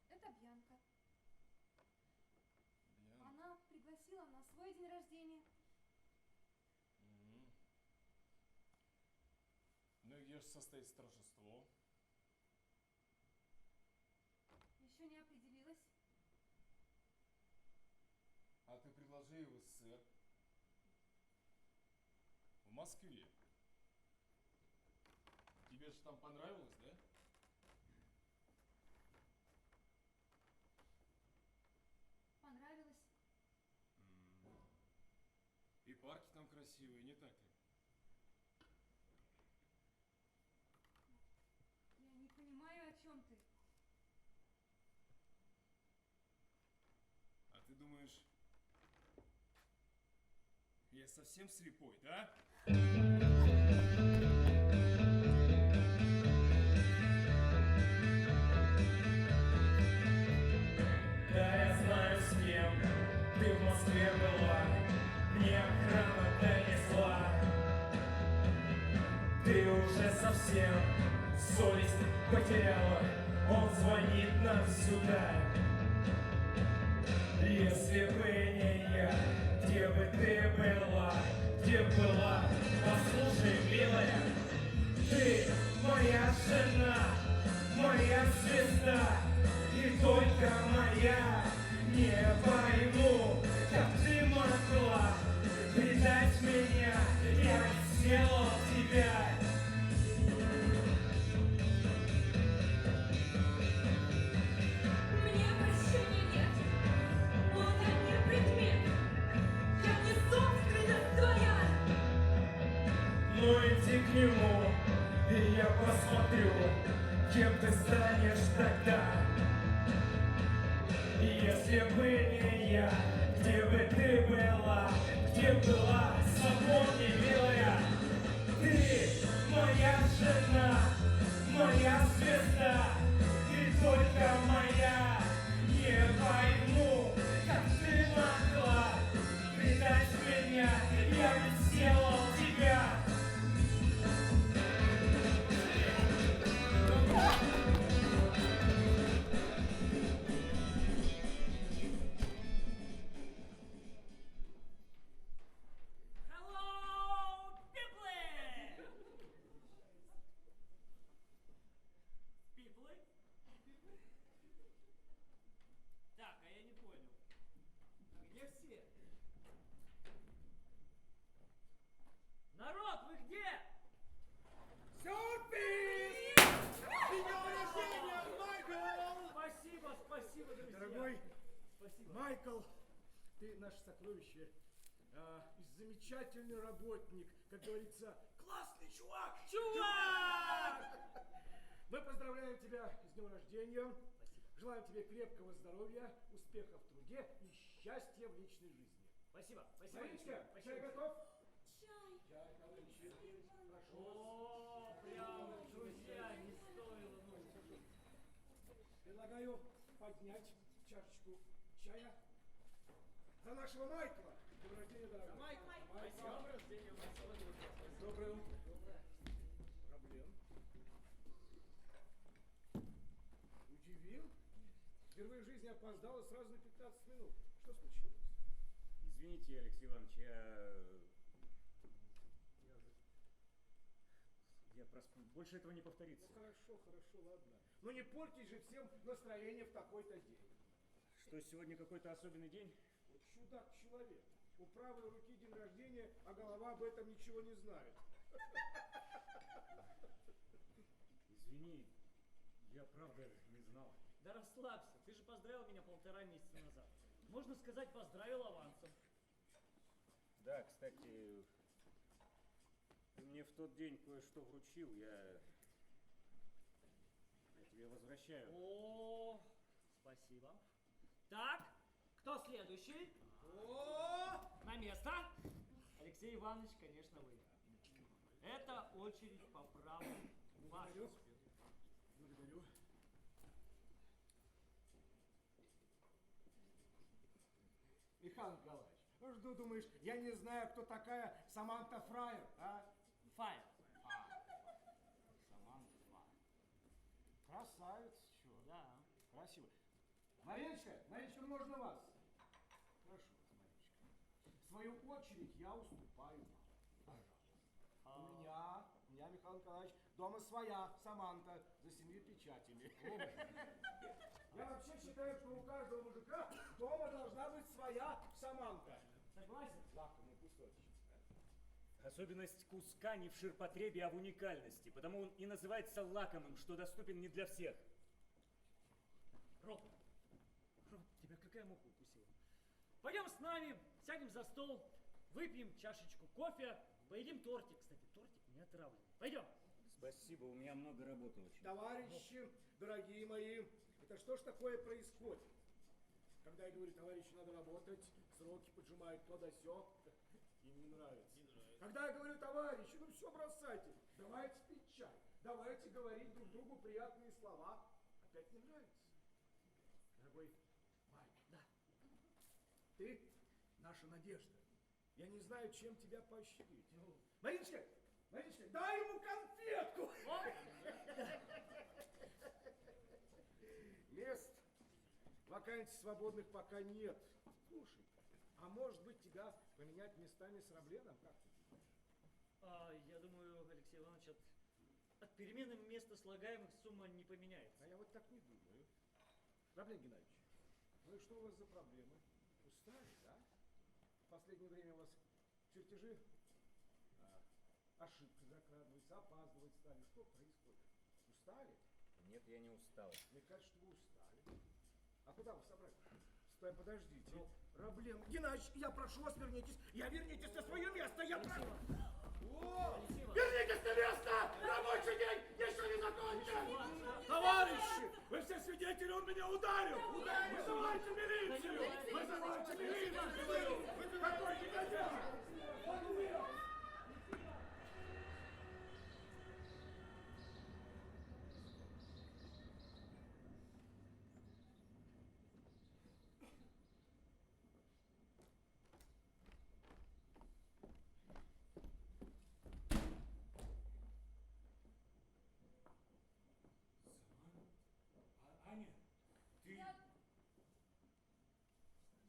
Это Бьянка. Бьянка. Она пригласила на свой день рождения. Мгм. Ну и где же состоится торжество? Еще не определилась. А ты предложи его в СССР. В Москве. Тебе же там понравилось, да? Понравилось. И парки там красивые, не так ли? Я не понимаю, о чем ты. А ты думаешь, я совсем слепой, да? Да, я знаю, с кем ты в Москве была, мне охрана донесла. Ты уже совсем совесть потеряла, он звонит нам сюда. Если бы не я, где бы ты была, где была? Послушай, милая, ты моя жена, моя звезда, и только моя. Не пойму, как ты могла предать меня, я сделал тебя. Мне прощения нет. Он не предмет. Я не собственность твоя. Ну иди к нему, и я посмотрю, кем ты станешь тогда. Если бы не я, где бы ты была, где была, запомни, милая, ты моя жена, моя звезда, и только моя. Не пойму, как ты могла предать меня, я ведь сделал тебя. Hello, people! People? Так, а я не понял. А где все? Народ, вы где? Сюрприз! С днем рождения, Майкл! Спасибо, спасибо, друзья. Дорогой Спасибо. Майкл, ты наше сокровище. Замечательный работник, как говорится, классный чувак! Чувак! Мы поздравляем тебя с днем рождения. Спасибо. Желаем тебе крепкого здоровья, успехов в труде и счастья в личной жизни. Спасибо, спасибо. Маричка, Спасибо. чай готов? Чай. Чай, товарищи. Прошу вас. О, прям, друзья, не стоило, ну. Предлагаю поднять чашечку чая за нашего Майкла. День рождения, дорогой. Майкл. Майкл. С днем рождения, Майкл. Доброе утро. Проблем? Удивил? Впервые в жизни опоздал и сразу на 15 минут. Что случилось? Извините, Алексей Иванович, я проспал. Больше этого не повторится. Ну хорошо, хорошо, ладно. Но не портить же всем настроение в такой-то день. Что, сегодня какой-то особенный день? Вот чудак-человек. У правой руки день рождения, а голова об этом ничего не знает. Извини, я правда не знал. Да расслабься, ты же поздравил меня 1,5 месяца назад. Можно сказать, поздравил авансом. Да, кстати, ты мне в тот день кое-что вручил, я тебе возвращаю. О, спасибо. Так, кто следующий? На место. Алексей Иванович, конечно, вы. Это очередь по праву ваша. Благодарю. Благодарю. Михаил Николаевич, Что ж ты думаешь, я не знаю, кто такая Саманта Фрайер, а? Фаер. Саманта Фрайер. Красавица, чё? Да. Красиво. Мариночка, Мариночка, можно вас? Прошу вас, Мариночка. В свою очередь я уступаю вам. Пожалуйста. У меня, Михаил Николаевич, дома своя Саманта за 7 печатями. Я вообще считаю, что у каждого мужика дома должна быть своя Саманта. Согласен? Лакомый кусочек. Особенность куска не в ширпотребе, а в уникальности. Потому он и называется лакомым, что доступен не для всех. Роб, тебя какая муха укусила? Пойдем с нами, сядем за стол, выпьем чашечку кофе, поедим тортик. Кстати, тортик не отравленный. Пойдем. Спасибо, у меня много работы очень. Товарищи, дорогие мои, это что ж такое происходит? Когда я говорю, товарищи, надо работать, сроки поджимают то да сё, им не нравится. Когда я говорю, товарищи, ну все бросайте, давайте пить чай, давайте говорить друг другу приятные слова, опять не нравится. Дорогой Майк, Да. ты наша надежда. Я не знаю, чем тебя поощрить. Мариночка, Мариночка, дай ему конфетку! Мест, вакансий свободных пока нет. Слушай, а может быть тебя поменять местами с Робленом? Как ты думаешь? Я думаю, Алексей Иванович, от перемены места слагаемых сумма не поменяется. А я вот так не думаю. Раблен Геннадьевич, ну и что у вас за проблемы? Устали, да? В последнее время у вас чертежи, ошибки закрадываются, опаздывать стали. Что происходит? Устали? Нет, я не устал. Мне кажется, что вы устали. А куда вы собрались? Стой, подождите. Раблен Геннадьевич, я прошу вас, вернитесь. Вернитесь на свое место. Я прошу. О! Вернитесь на место! Рабочий день еще не закончен! Товарищи! Вы все свидетели, он меня ударил! Вызывайте милицию! Вызывайте милицию! Какой негодяй! Он убил! Аня, ты...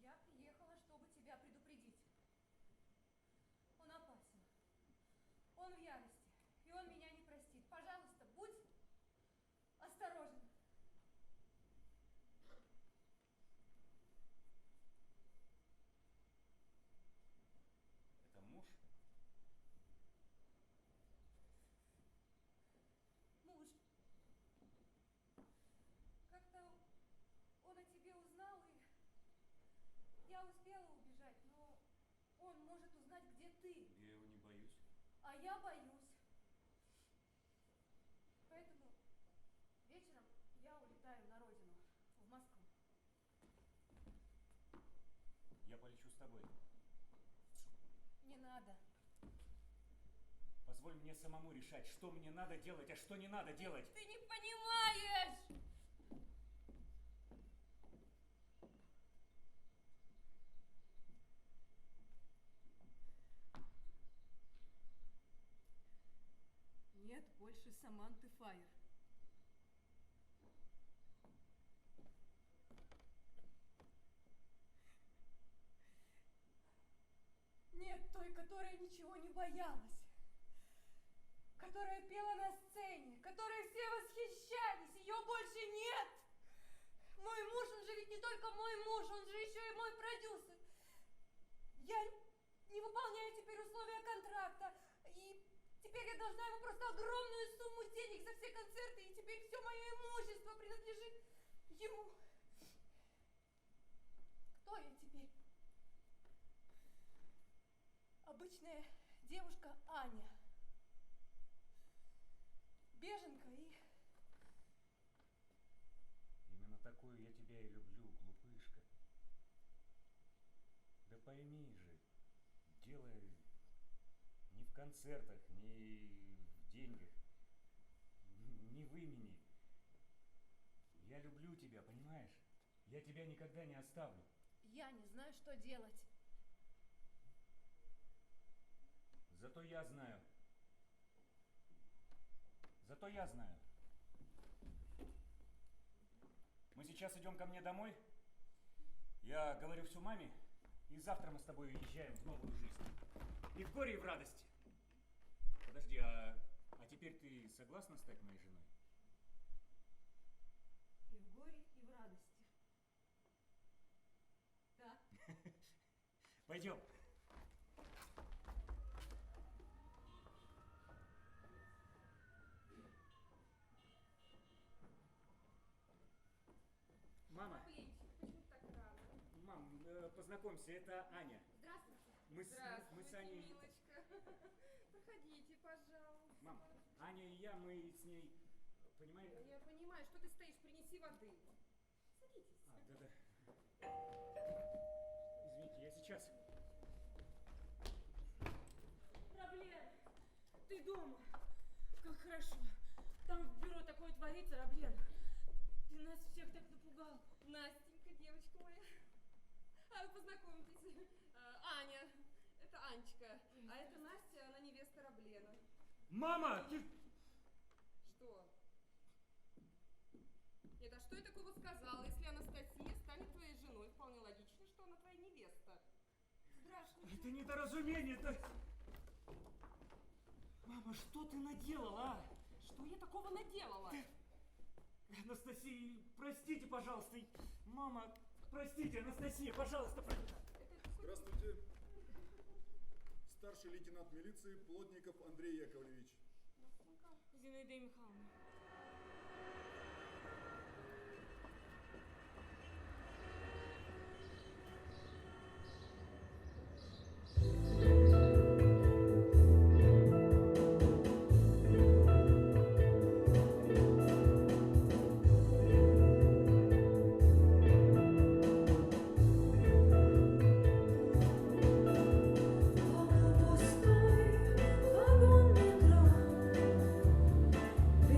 Я приехала, чтобы тебя предупредить. Он опасен. Он в ярости. И он меня не простит. Пожалуйста, будь осторожен. Это муж? Муж. Как-то он о тебе узнал, и я успела убежать, но он может узнать, где ты. Я его не боюсь. А я боюсь. Поэтому вечером я улетаю на родину, в Москву. Я полечу с тобой. Не надо. Позволь мне самому решать, что мне надо делать, а что не надо делать. Ты не понимаешь! Нет больше Саманты Файер. Нет той, которая ничего не боялась, которая пела на сцене, которой все восхищались, ее больше нет. Мой муж, он же ведь не только мой муж, он же еще и мой продюсер. Я не выполняю теперь условия контракта, и теперь я должна ему просто огромную сумму денег за все концерты, и теперь все мое имущество принадлежит ему. Кто я теперь? Обычная девушка Аня. Беженка и... Именно такую я тебя и люблю, глупышка. Да пойми же, дело не в концертах, не в деньгах, не в имени. Я люблю тебя, понимаешь? Я тебя никогда не оставлю. Я не знаю, что делать. Зато я знаю. Зато я знаю. Мы сейчас идем ко мне домой. Я говорю все маме, и завтра мы с тобой уезжаем в новую жизнь. И в горе, и в радости. Подожди, а теперь ты согласна стать моей женой? И в горе, и в радости. Да. Пойдем. Мама, Павлич, почему так рано? мам, познакомься, это Аня. Здравствуйте. Мы с Аней... милочка. Проходите, пожалуйста. Мам, Аня и я, мы с ней, понимаешь? Я понимаю, что ты стоишь, принеси воды. Садитесь. Да-да. Извините, я сейчас. Раблен, ты дома. Как хорошо. Там в бюро такое творится, Раблен. Ты нас всех так напугал. Настенька, девочка моя. А вы познакомьтесь. Аня. Это Анечка. А это Настя, она невеста Раблена. Мама, ты... Что? Нет, а что я такого сказала? Если Анастасия станет твоей женой, вполне логично, что она твоя невеста. Здравствуйте. Это недоразумение, это... Мама, что ты наделала, а? Что я такого наделала? Анастасия, простите, пожалуйста. Мама, простите, Анастасия, пожалуйста. Здравствуйте. Старший лейтенант милиции Плотников Андрей Яковлевич. Зинаида Михайловна. Пустой вагон метро, ты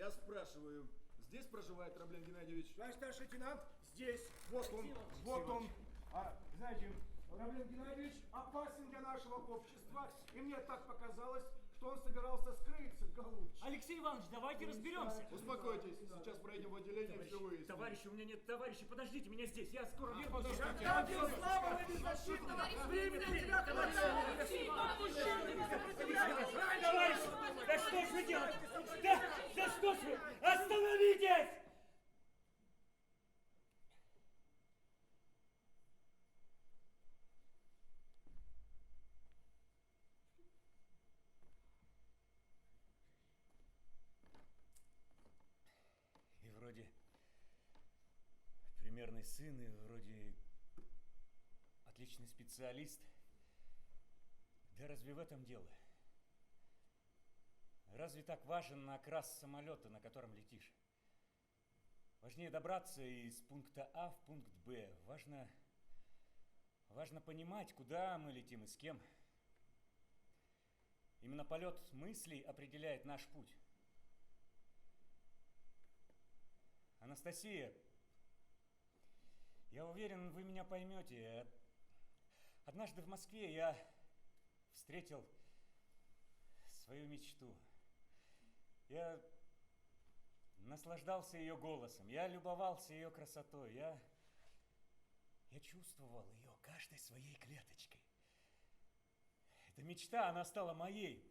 Я спрашиваю, здесь проживает Раблен Геннадьевич? Товарищ старший лейтенант, здесь, вот он, Алексей Иванович, вот он. Знаете, Раблен Геннадьевич опасен для нашего общества, и мне так показалось, что он собирался скрыться, голубчик. Алексей Иванович, давайте разберемся. Успокойтесь, сейчас проедем в отделение и все выясним. Товарищи, у меня нет товарищей, подождите меня здесь, я скоро вернусь. подождите. Ангел слабого и беззащитного, время для тебя, товарищ! Товарищ, да что ж вы делаете? Да что ж вы? Остановитесь! И вроде примерный сын, и вроде отличный специалист. Да разве в этом дело? Разве так важен окрас самолета, на котором летишь? Важнее добраться из пункта А в пункт Б. Важно понимать, куда мы летим и с кем. Именно полет мыслей определяет наш путь. Анастасия, я уверен, вы меня поймете. Однажды в Москве я встретил свою мечту. Я наслаждался ее голосом, я любовался ее красотой, я чувствовал ее каждой своей клеточкой. Эта мечта, она стала моей.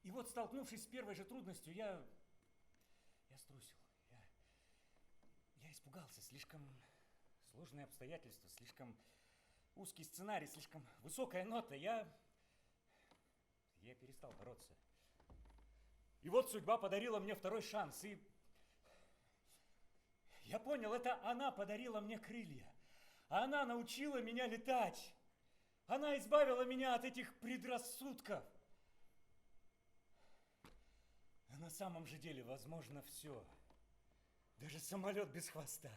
И вот, столкнувшись с первой же трудностью, я струсил. Я испугался. Слишком сложные обстоятельства, слишком узкий сценарий, слишком высокая нота. Я перестал бороться. И вот судьба подарила мне второй шанс. И я понял, это она подарила мне крылья. Она научила меня летать. Она избавила меня от этих предрассудков. А на самом же деле возможно все. Даже самолет без хвоста.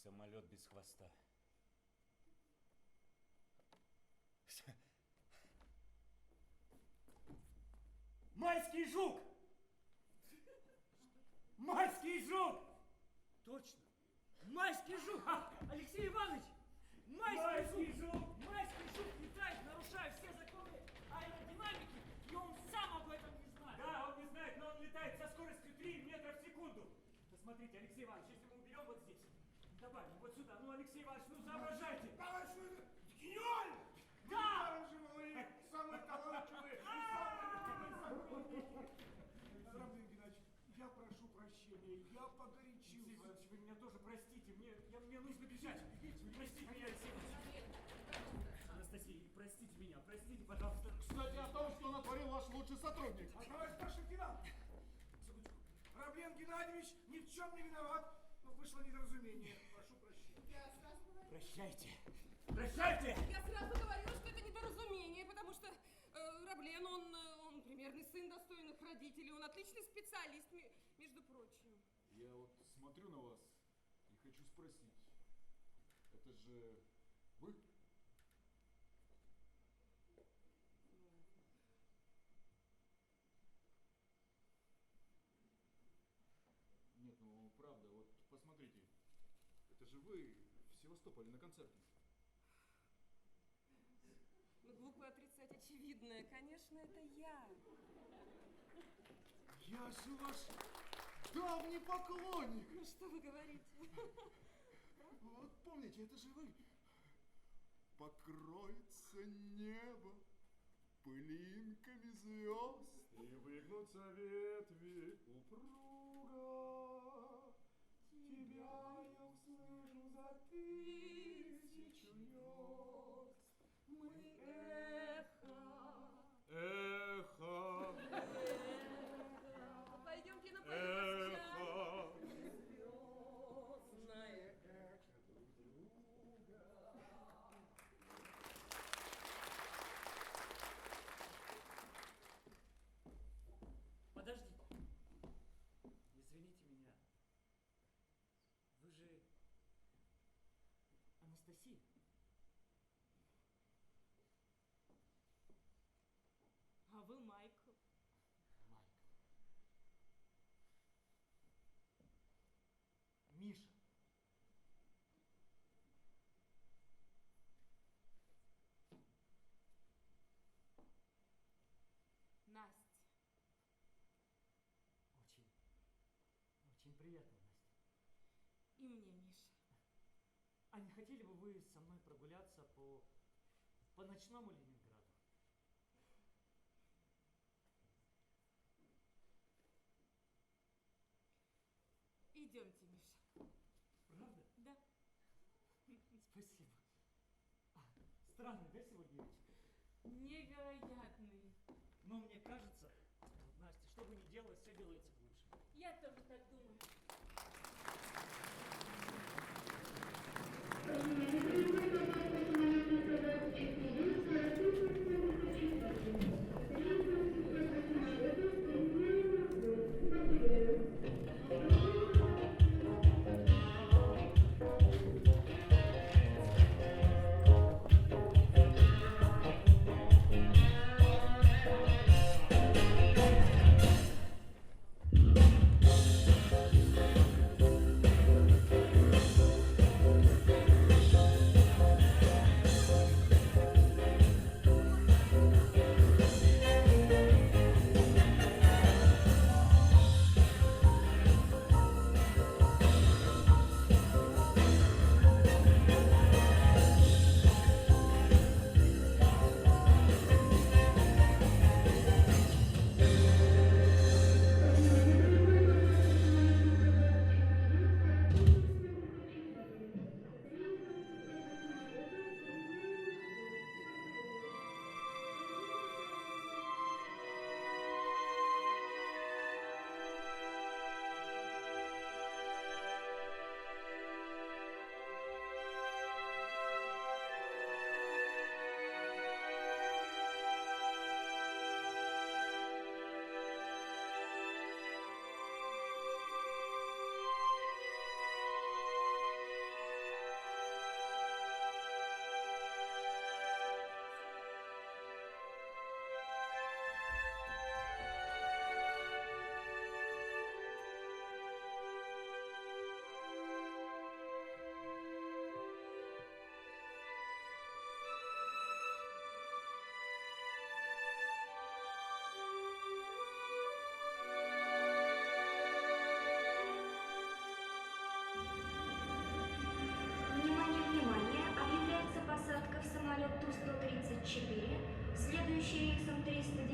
Самолет без хвоста. Майский жук! Майский жук! Точно. Майский жук! Алексей Иванович! Майский жук! Майский жук летает, нарушая все законы аэродинамики, и он сам об этом не знает. Да, он не знает, но он летает со скоростью 3 метра в секунду. Посмотрите, Алексей Иванович, если мы уберем вот здесь, добавим вот сюда. Ну, Алексей Иванович, ну соображайте. Товарищ, вы гениально! Да! Вы же говорили, самый талантливый, Раблен Геннадьевич, я прошу прощения, я погорячился. Алексей Иванович, вы меня тоже простите, мне нужно бежать. Простите меня, Алексей Иванович. Анастасия, простите меня, простите, пожалуйста. Кстати, о том, что натворил ваш лучший сотрудник. Товарищ старший лейтенант, секундочку. Раблен Геннадьевич ни в чем не виноват, но вышло недоразумение. Прошу прощения. Я сразу говорила. Прощайте. Прощайте! Я сразу говорила, что это недоразумение, потому что Раблен, он примерный сын достойных родителей, он отличный специалист, между прочим. Я вот смотрю на вас и хочу спросить, это же вы? Нет, ну правда, вот посмотрите, это же вы в Севастополе на концерте. Ну, глупо отрицать очевидное. Конечно, это я. Я же ваш давний поклонник. Ну, что вы говорите? Вот помните, это же вы. Покроется небо пылинками звезд. И выгнутся ветви упруга, тебя я услышу за 1000 верст. Мы эхо. Эхо, Пойдемте напоем эхо. звездное эхо. Подождите. вы Майкл. Миша. Настя. Очень приятно, Настя. И мне, Миша. А не хотели бы вы со мной прогуляться по ночному Ленинграду? Идемте, Миша. Правда? Да. Спасибо. Странный, да, сегодня вечер? Невероятный. Но мне кажется, Настя, что бы ни делать, все делается к лучшему. Я тоже так думаю. Внимание, объявляется посадка в самолет Ту-134, следующий рейсом 309